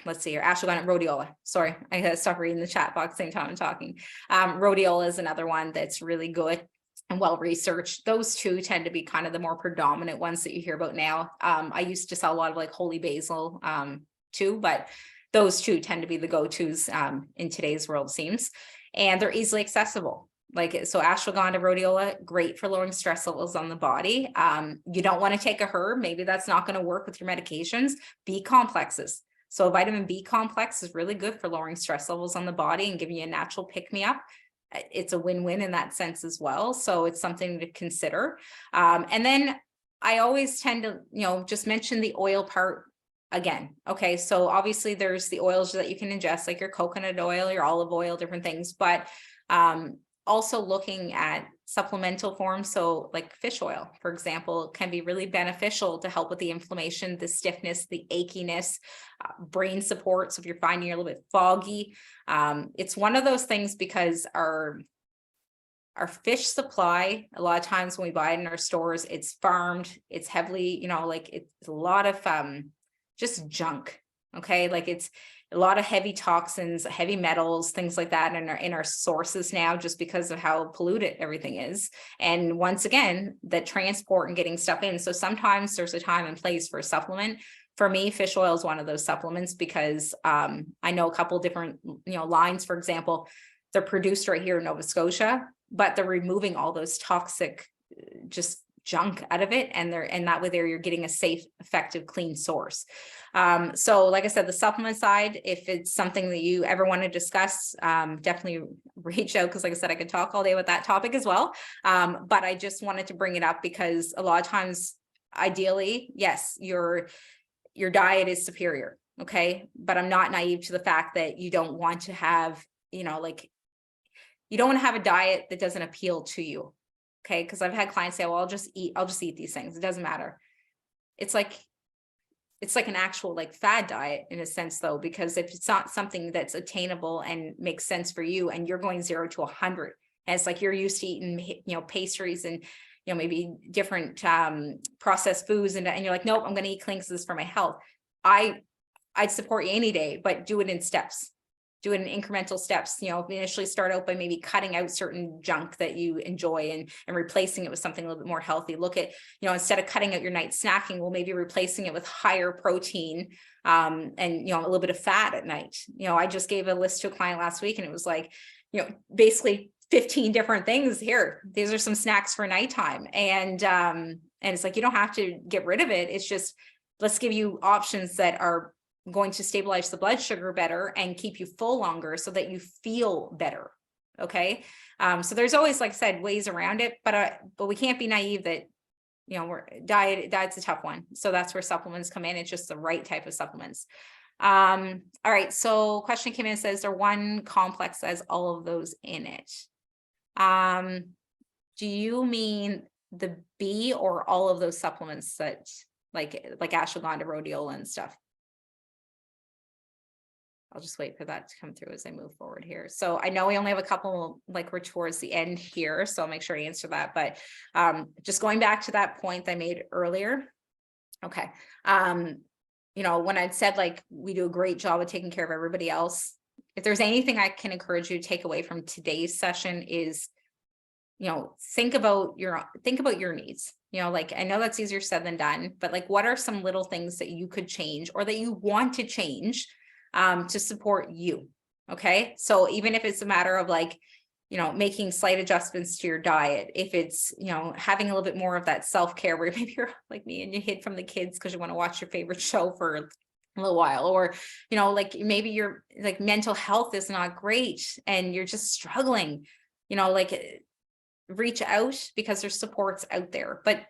let's see here, ashwagandha, rhodiola. Sorry, I had to stop reading the chat box same time I'm talking. Rhodiola is another one that's really good and well researched. Those two tend to be kind of the more predominant ones that you hear about now. I used to sell a lot of like holy basil too, but those two tend to be the go-tos in today's world, seems, and they're easily accessible. Like, so ashwagandha, rhodiola, great for lowering stress levels on the body. You don't want to take a herb, maybe that's not going to work with your medications. B complexes. So a vitamin B complex is really good for lowering stress levels on the body and giving you a natural pick-me-up. It's a win-win in that sense as well. So it's something to consider. And then I always tend to, just mention the oil part again. Okay, so obviously there's the oils that you can ingest, like your coconut oil, your olive oil, different things, but also looking at supplemental forms. So like fish oil, for example, can be really beneficial to help with the inflammation, the stiffness, the achiness, brain support. So if you're finding you're a little bit foggy, it's one of those things, because our fish supply, a lot of times when we buy it in our stores, it's farmed, it's heavily, like it's a lot of just junk. Okay, like it's a lot of heavy toxins, heavy metals, things like that in our sources now, just because of how polluted everything is. And once again, the transport and getting stuff in. So sometimes there's a time and place for a supplement. For me, fish oil is one of those supplements, because I know a couple different lines. For example, they're produced right here in Nova Scotia, but they're removing all those toxic just junk out of it, and that way you're getting a safe, effective, clean source. So like I said, the supplement side, if it's something that you ever want to discuss, definitely reach out, because like I said, I could talk all day with that topic as well. But I just wanted to bring it up because a lot of times, ideally, yes, your diet is superior, okay, but I'm not naive to the fact that you don't want to have, you don't want to have a diet that doesn't appeal to you. Okay, because I've had clients say, well, I'll just eat these things. It doesn't matter. It's like an actual like fad diet in a sense, though, because if it's not something that's attainable and makes sense for you, and you're going 0 to 100, and it's like you're used to eating, pastries and, maybe different processed foods, and you're like, nope, I'm going to eat clean because this is for my health. I'd support you any day, but do it in steps. Do it in incremental steps. Initially start out by maybe cutting out certain junk that you enjoy and replacing it with something a little bit more healthy. Look at, instead of cutting out your night snacking, well, maybe replacing it with higher protein and, a little bit of fat at night. I just gave a list to a client last week, and it was like, basically 15 different things here. These are some snacks for nighttime. And it's like, you don't have to get rid of it. It's just, let's give you options that are going to stabilize the blood sugar better and keep you full longer so that you feel better. Okay. So there's always, like I said, ways around it, but we can't be naive that, diet's a tough one. So that's where supplements come in. It's just the right type of supplements. All right. So question came in and says, is there one complex that has all of those in it? Do you mean the B or all of those supplements that like ashwagandha, rhodiola and stuff? I'll just wait for that to come through as I move forward here. So I know we only have a couple, like we're towards the end here, so I'll make sure I answer that. But just going back to that point I made earlier. Okay. When I'd said like we do a great job of taking care of everybody else, if there's anything I can encourage you to take away from today's session is, think about your needs. Like, I know that's easier said than done, but like, what are some little things that you could change or that you want to change to support you? Okay. So even if it's a matter of like, making slight adjustments to your diet, if it's, having a little bit more of that self-care where maybe you're like me and you hid from the kids because you want to watch your favorite show for a little while, or, like maybe your like mental health is not great and you're just struggling, like reach out, because there's supports out there, but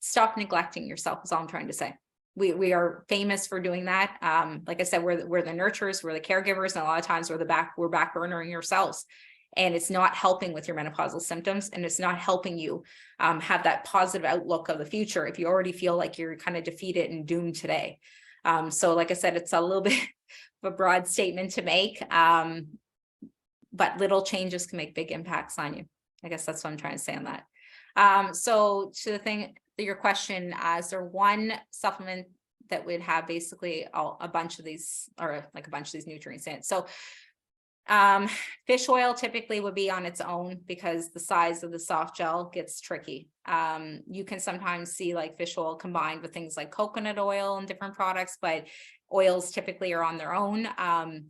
stop neglecting yourself is all I'm trying to say. We are famous for doing that. Like I said, we're the nurturers, we're the caregivers, and a lot of times we're back burnering yourselves, and it's not helping with your menopausal symptoms, and it's not helping you have that positive outlook of the future if you already feel like you're kind of defeated and doomed today. So like I said, it's a little bit of a broad statement to make, but little changes can make big impacts on you. I guess that's what I'm trying to say on that. So to the thing, your question, is there one supplement that would have basically a bunch of these, or like a bunch of these nutrients in it? So fish oil typically would be on its own because the size of the soft gel gets tricky. You can sometimes see like fish oil combined with things like coconut oil and different products, but oils typically are on their own. And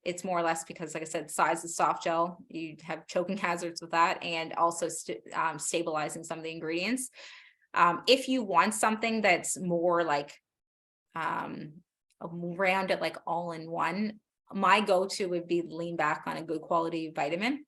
it's more or less because, like I said, size of soft gel, you have choking hazards with that, and also stabilizing some of the ingredients. If you want something that's more like around it, like all in one, my go-to would be lean back on a good quality vitamin,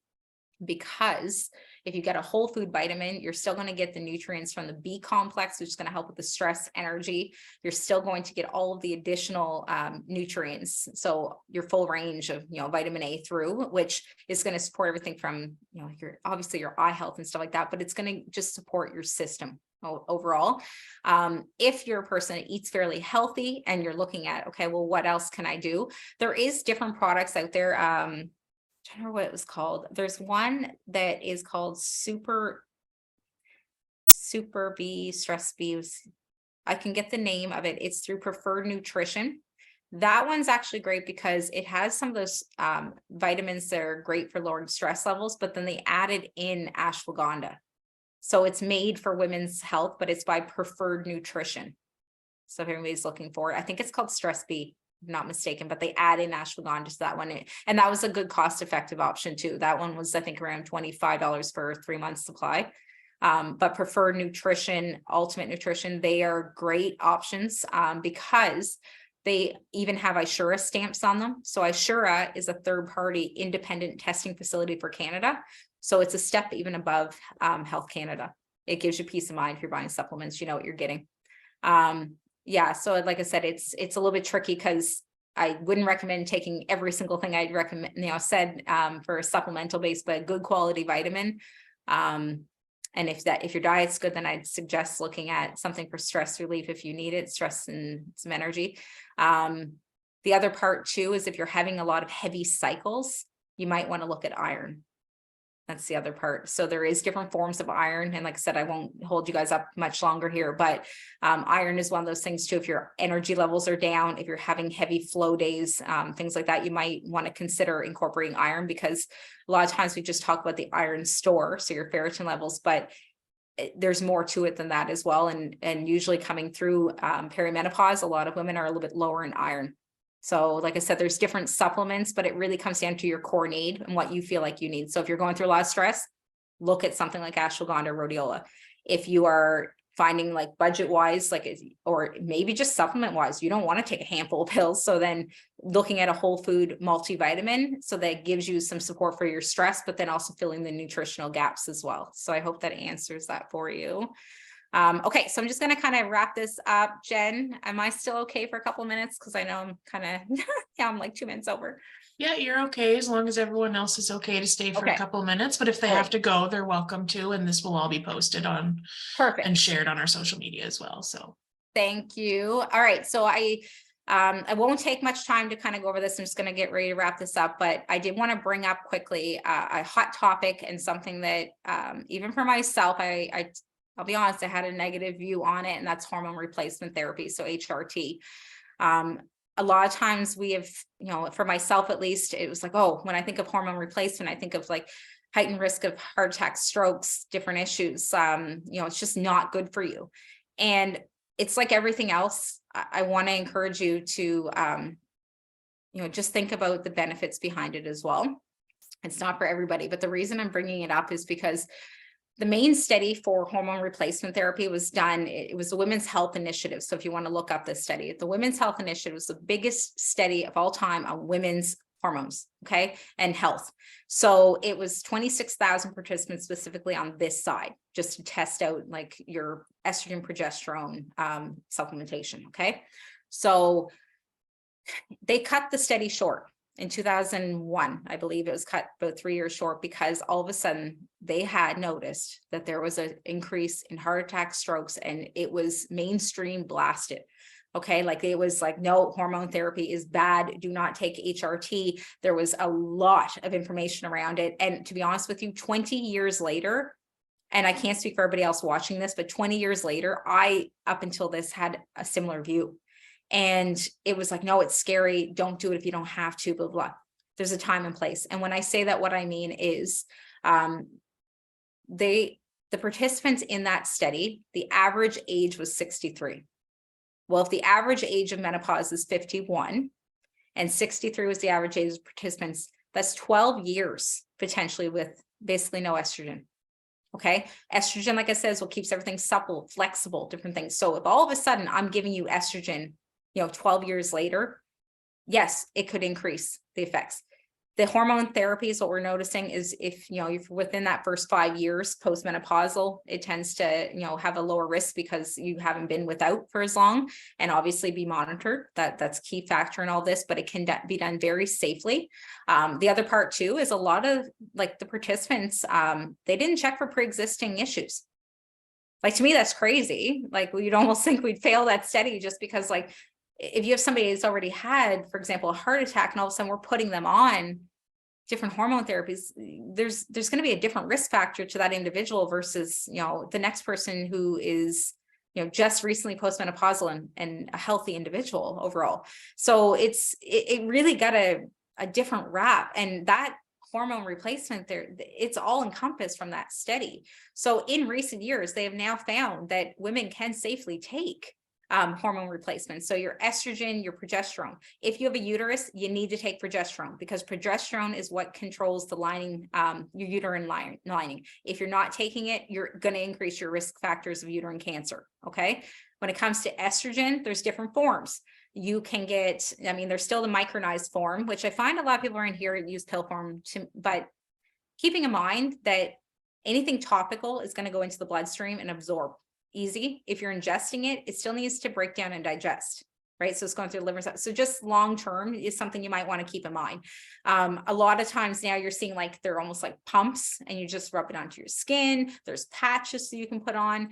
because if you get a whole food vitamin, you're still going to get the nutrients from the B complex, which is going to help with the stress, energy. You're still going to get all of the additional nutrients. So your full range of, vitamin A through, which is going to support everything from, your, obviously your eye health and stuff like that, but it's going to just support your system overall. If you're a person that eats fairly healthy and you're looking at, okay, well, what else can I do? There is different products out there. I don't remember what it was called. There's one that is called Super B, Stress B. I can get the name of it. It's through Preferred Nutrition. That one's actually great because it has some of those vitamins that are great for lowering stress levels, but then they added in ashwagandha. So it's made for women's health, but it's by Preferred Nutrition. So if everybody's looking for it, I think it's called Stress B, if I'm not mistaken, but they add in ashwagandha to that one. And that was a good cost-effective option too. That one was, I think, around $25 for 3 months supply. But Preferred Nutrition, Ultimate Nutrition, they are great options because they even have Ishura stamps on them. So Ishura is a third-party independent testing facility for Canada. So it's a step even above Health Canada. It gives you peace of mind if you're buying supplements, you know what you're getting. Yeah, so like I said, it's a little bit tricky because I wouldn't recommend taking every single thing I'd recommend, said for a supplemental base, but a good quality vitamin. And if your diet's good, then I'd suggest looking at something for stress relief if you need it, stress and some energy. The other part too is if you're having a lot of heavy cycles, you might want to look at iron. That's the other part. So there is different forms of iron. And like I said, I won't hold you guys up much longer here, but iron is one of those things too. If your energy levels are down, if you're having heavy flow days, things like that, you might want to consider incorporating iron, because a lot of times we just talk about the iron store, so your ferritin levels, but there's more to it than that as well. And usually coming through perimenopause, a lot of women are a little bit lower in iron. So like I said, there's different supplements, but it really comes down to your core need and what you feel like you need. So if you're going through a lot of stress, look at something like ashwagandha or rhodiola. If you are finding like budget wise, or maybe just supplement wise, you don't want to take a handful of pills. So then looking at a whole food multivitamin, so that gives you some support for your stress, but then also filling the nutritional gaps as well. So I hope that answers that for you. Okay, so I'm just going to kind of wrap this up. Jen, am I still okay for a couple of minutes? Because I know I'm kind of, yeah, I'm like 2 minutes over. Yeah, you're okay, as long as everyone else is okay to stay for a couple of minutes. But if they have to go, they're welcome to, and this will all be posted on and shared on our social media as well. So thank you. All right, so I won't take much time to kind of go over this. I'm just going to get ready to wrap this up, but I did want to bring up quickly a hot topic and something that even for myself, I'll be honest, I had a negative view on it, and that's hormone replacement therapy, so HRT. A lot of times we have, for myself at least, it was like, oh, when I think of hormone replacement, I think of like heightened risk of heart attack, strokes, different issues. It's just not good for you. And it's like everything else. I want to encourage you to, just think about the benefits behind it as well. It's not for everybody, but the reason I'm bringing it up is because the main study for hormone replacement therapy was done. It was the Women's Health Initiative. So if you want to look up this study, the Women's Health Initiative was the biggest study of all time on women's hormones, okay, and health. So it was 26,000 participants specifically on this side, just to test out like your estrogen, progesterone supplementation, okay? So they cut the study short. In 2001, I believe it was cut about 3 years short, because all of a sudden they had noticed that there was an increase in heart attack, strokes, and it was mainstream blasted. Okay, like it was like, no, hormone therapy is bad. Do not take HRT. There was a lot of information around it. And to be honest with you, 20 years later, and I can't speak for everybody else watching this, but 20 years later, I, up until this, had a similar view. And it was like, no, it's scary. Don't do it if you don't have to, blah, blah. There's a time and place. And when I say that, what I mean is the participants in that study, the average age was 63. Well, if the average age of menopause is 51 and 63 was the average age of participants, that's 12 years potentially with basically no estrogen. Okay. Estrogen, like I said, is what keeps everything supple, flexible, different things. So if all of a sudden I'm giving you estrogen, 12 years later, yes, it could increase the effects. The hormone therapy is what we're noticing is if, if within that first 5 years postmenopausal, it tends to, have a lower risk because you haven't been without for as long, and obviously be monitored. That's a key factor in all this, but it can be done very safely. The other part too, is a lot of like the participants, they didn't check for pre-existing issues. Like, to me, that's crazy. Like, we'd almost think we'd fail that study just because, like, if you have somebody that's already had, for example, a heart attack, and all of a sudden we're putting them on different hormone therapies, there's going to be a different risk factor to that individual versus, the next person who is, just recently postmenopausal and a healthy individual overall. So it really got a different rap, and that hormone replacement there, it's all encompassed from that study. So in recent years, they have now found that women can safely take hormone replacement. So your estrogen, your progesterone. If you have a uterus, you need to take progesterone because progesterone is what controls the lining, your uterine lining. If you're not taking it, you're going to increase your risk factors of uterine cancer. Okay. When it comes to estrogen, there's different forms. You can get, there's still the micronized form, which I find a lot of people are in here and use pill form, but keeping in mind that anything topical is going to go into the bloodstream and absorb easy. If you're ingesting it, it still needs to break down and digest, right? So it's going through the liver. So just long-term is something you might want to keep in mind. A lot of times now you're seeing like, they're almost like pumps and you just rub it onto your skin. There's patches so you can put on.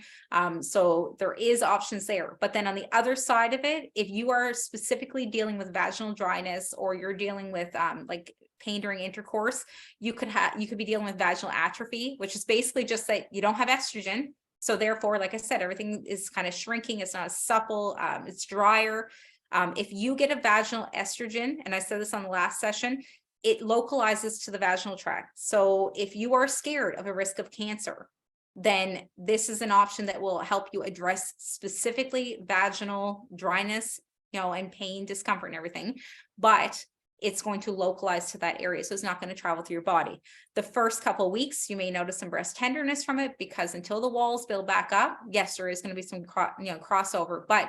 So there is options there. But then on the other side of it, if you are specifically dealing with vaginal dryness or you're dealing with like pain during intercourse, you could be dealing with vaginal atrophy, which is basically just that you don't have estrogen. So therefore, like I said, everything is kind of shrinking. It's not as supple. It's drier. If you get a vaginal estrogen, and I said this on the last session, it localizes to the vaginal tract. So if you are scared of a risk of cancer, then this is an option that will help you address specifically vaginal dryness, and pain, discomfort, and everything. But it's going to localize to that area. So it's not going to travel through your body. The first couple of weeks, you may notice some breast tenderness from it because until the walls build back up, yes, there is going to be some crossover, but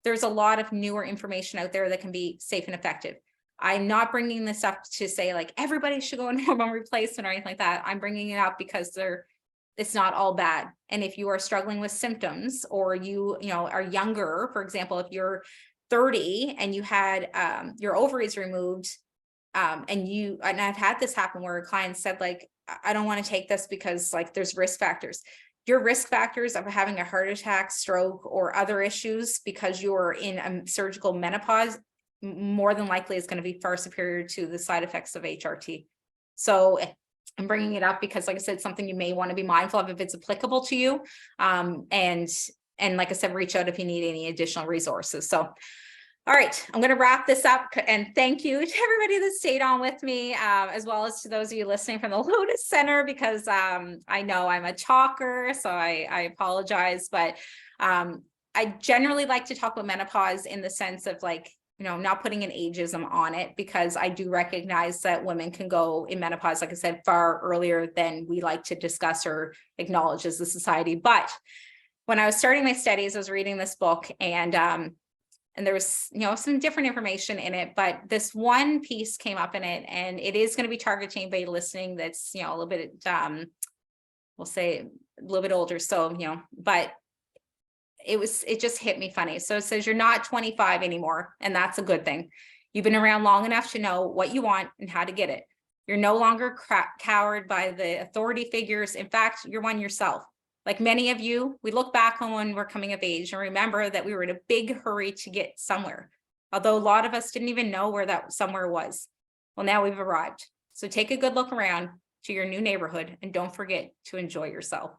there's a lot of newer information out there that can be safe and effective. I'm not bringing this up to say like everybody should go on hormone replacement or anything like that. I'm bringing it up because it's not all bad. And if you are struggling with symptoms or you are younger, for example, if you're 30 and you had your ovaries removed and I've had this happen where a client said like, I don't want to take this because like there's risk factors. Your risk factors of having a heart attack, stroke, or other issues because you're in a surgical menopause more than likely is going to be far superior to the side effects of HRT. So I'm bringing it up because, like I said, something you may want to be mindful of if it's applicable to you. And like I said, reach out if you need any additional resources. So, all right, I'm going to wrap this up and thank you to everybody that stayed on with me, as well as to those of you listening from the Lotus Center, because I know I'm a talker, so I apologize, but I generally like to talk about menopause in the sense of like, not putting an ageism on it, because I do recognize that women can go in menopause, like I said, far earlier than we like to discuss or acknowledge as a society. But when I was starting my studies, I was reading this book and there was, some different information in it, but this one piece came up in it, and it is going to be targeting anybody listening that's, a little bit, we'll say a little bit older. So, but it just hit me funny. So it says you're not 25 anymore, and that's a good thing. You've been around long enough to know what you want and how to get it. You're no longer cowered by the authority figures. In fact, you're one yourself. Like many of you, we look back on when we're coming of age and remember that we were in a big hurry to get somewhere. Although a lot of us didn't even know where that somewhere was. Well, now we've arrived. So take a good look around. to your new neighborhood and don't forget to enjoy yourself.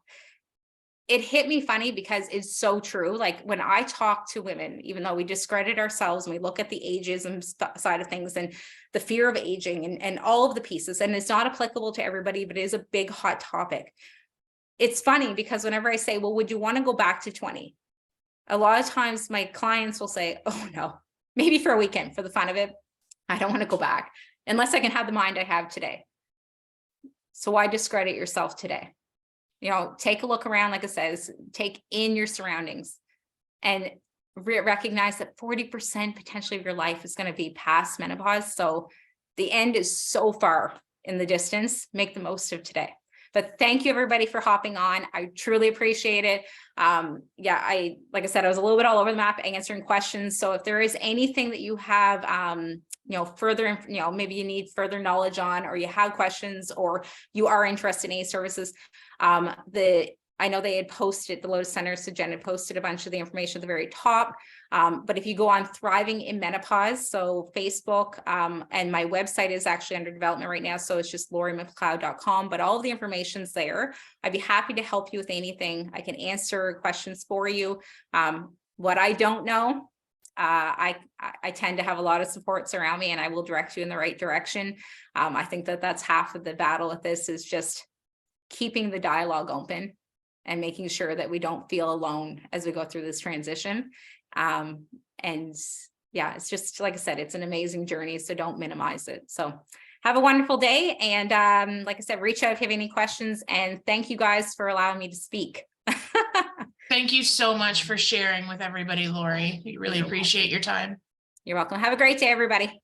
It hit me funny because it's so true. Like when I talk to women, even though we discredit ourselves and we look at the ageism side of things and the fear of aging and all of the pieces, and it's not applicable to everybody, but it is a big hot topic. It's funny because whenever I say, well, would you want to go back to 20? A lot of times my clients will say, oh no, maybe for a weekend for the fun of it. I don't want to go back unless I can have the mind I have today. So why discredit yourself today? You know, take a look around, like I said, take in your surroundings and recognize that 40% potentially of your life is going to be past menopause. So the end is so far in the distance. Make the most of today. But thank you everybody for hopping on. I truly appreciate it. Yeah, like I said, I was a little bit all over the map answering questions. So if there is anything that you have, you know, further, you know, maybe you need further knowledge on, or you have questions, or you are interested in any services, I know they had posted, the Lotus Center, so Jen had posted a bunch of the information at the very top. But if you go on Thriving in Menopause, so Facebook, and my website is actually under development right now. So it's just lauriemcleod.com, but all of the information's there. I'd be happy to help you with anything. I can answer questions for you. What I don't know, I tend to have a lot of supports around me and I will direct you in the right direction. I think that that's half of the battle with this, is just keeping the dialogue open and making sure that we don't feel alone as we go through this transition. And yeah, it's just, like I said, it's an amazing journey, so don't minimize it. So have a wonderful day. And like I said, reach out if you have any questions, and thank you guys for allowing me to speak. Thank you so much for sharing with everybody, Lori. We really appreciate your time. You're welcome. Have a great day, everybody.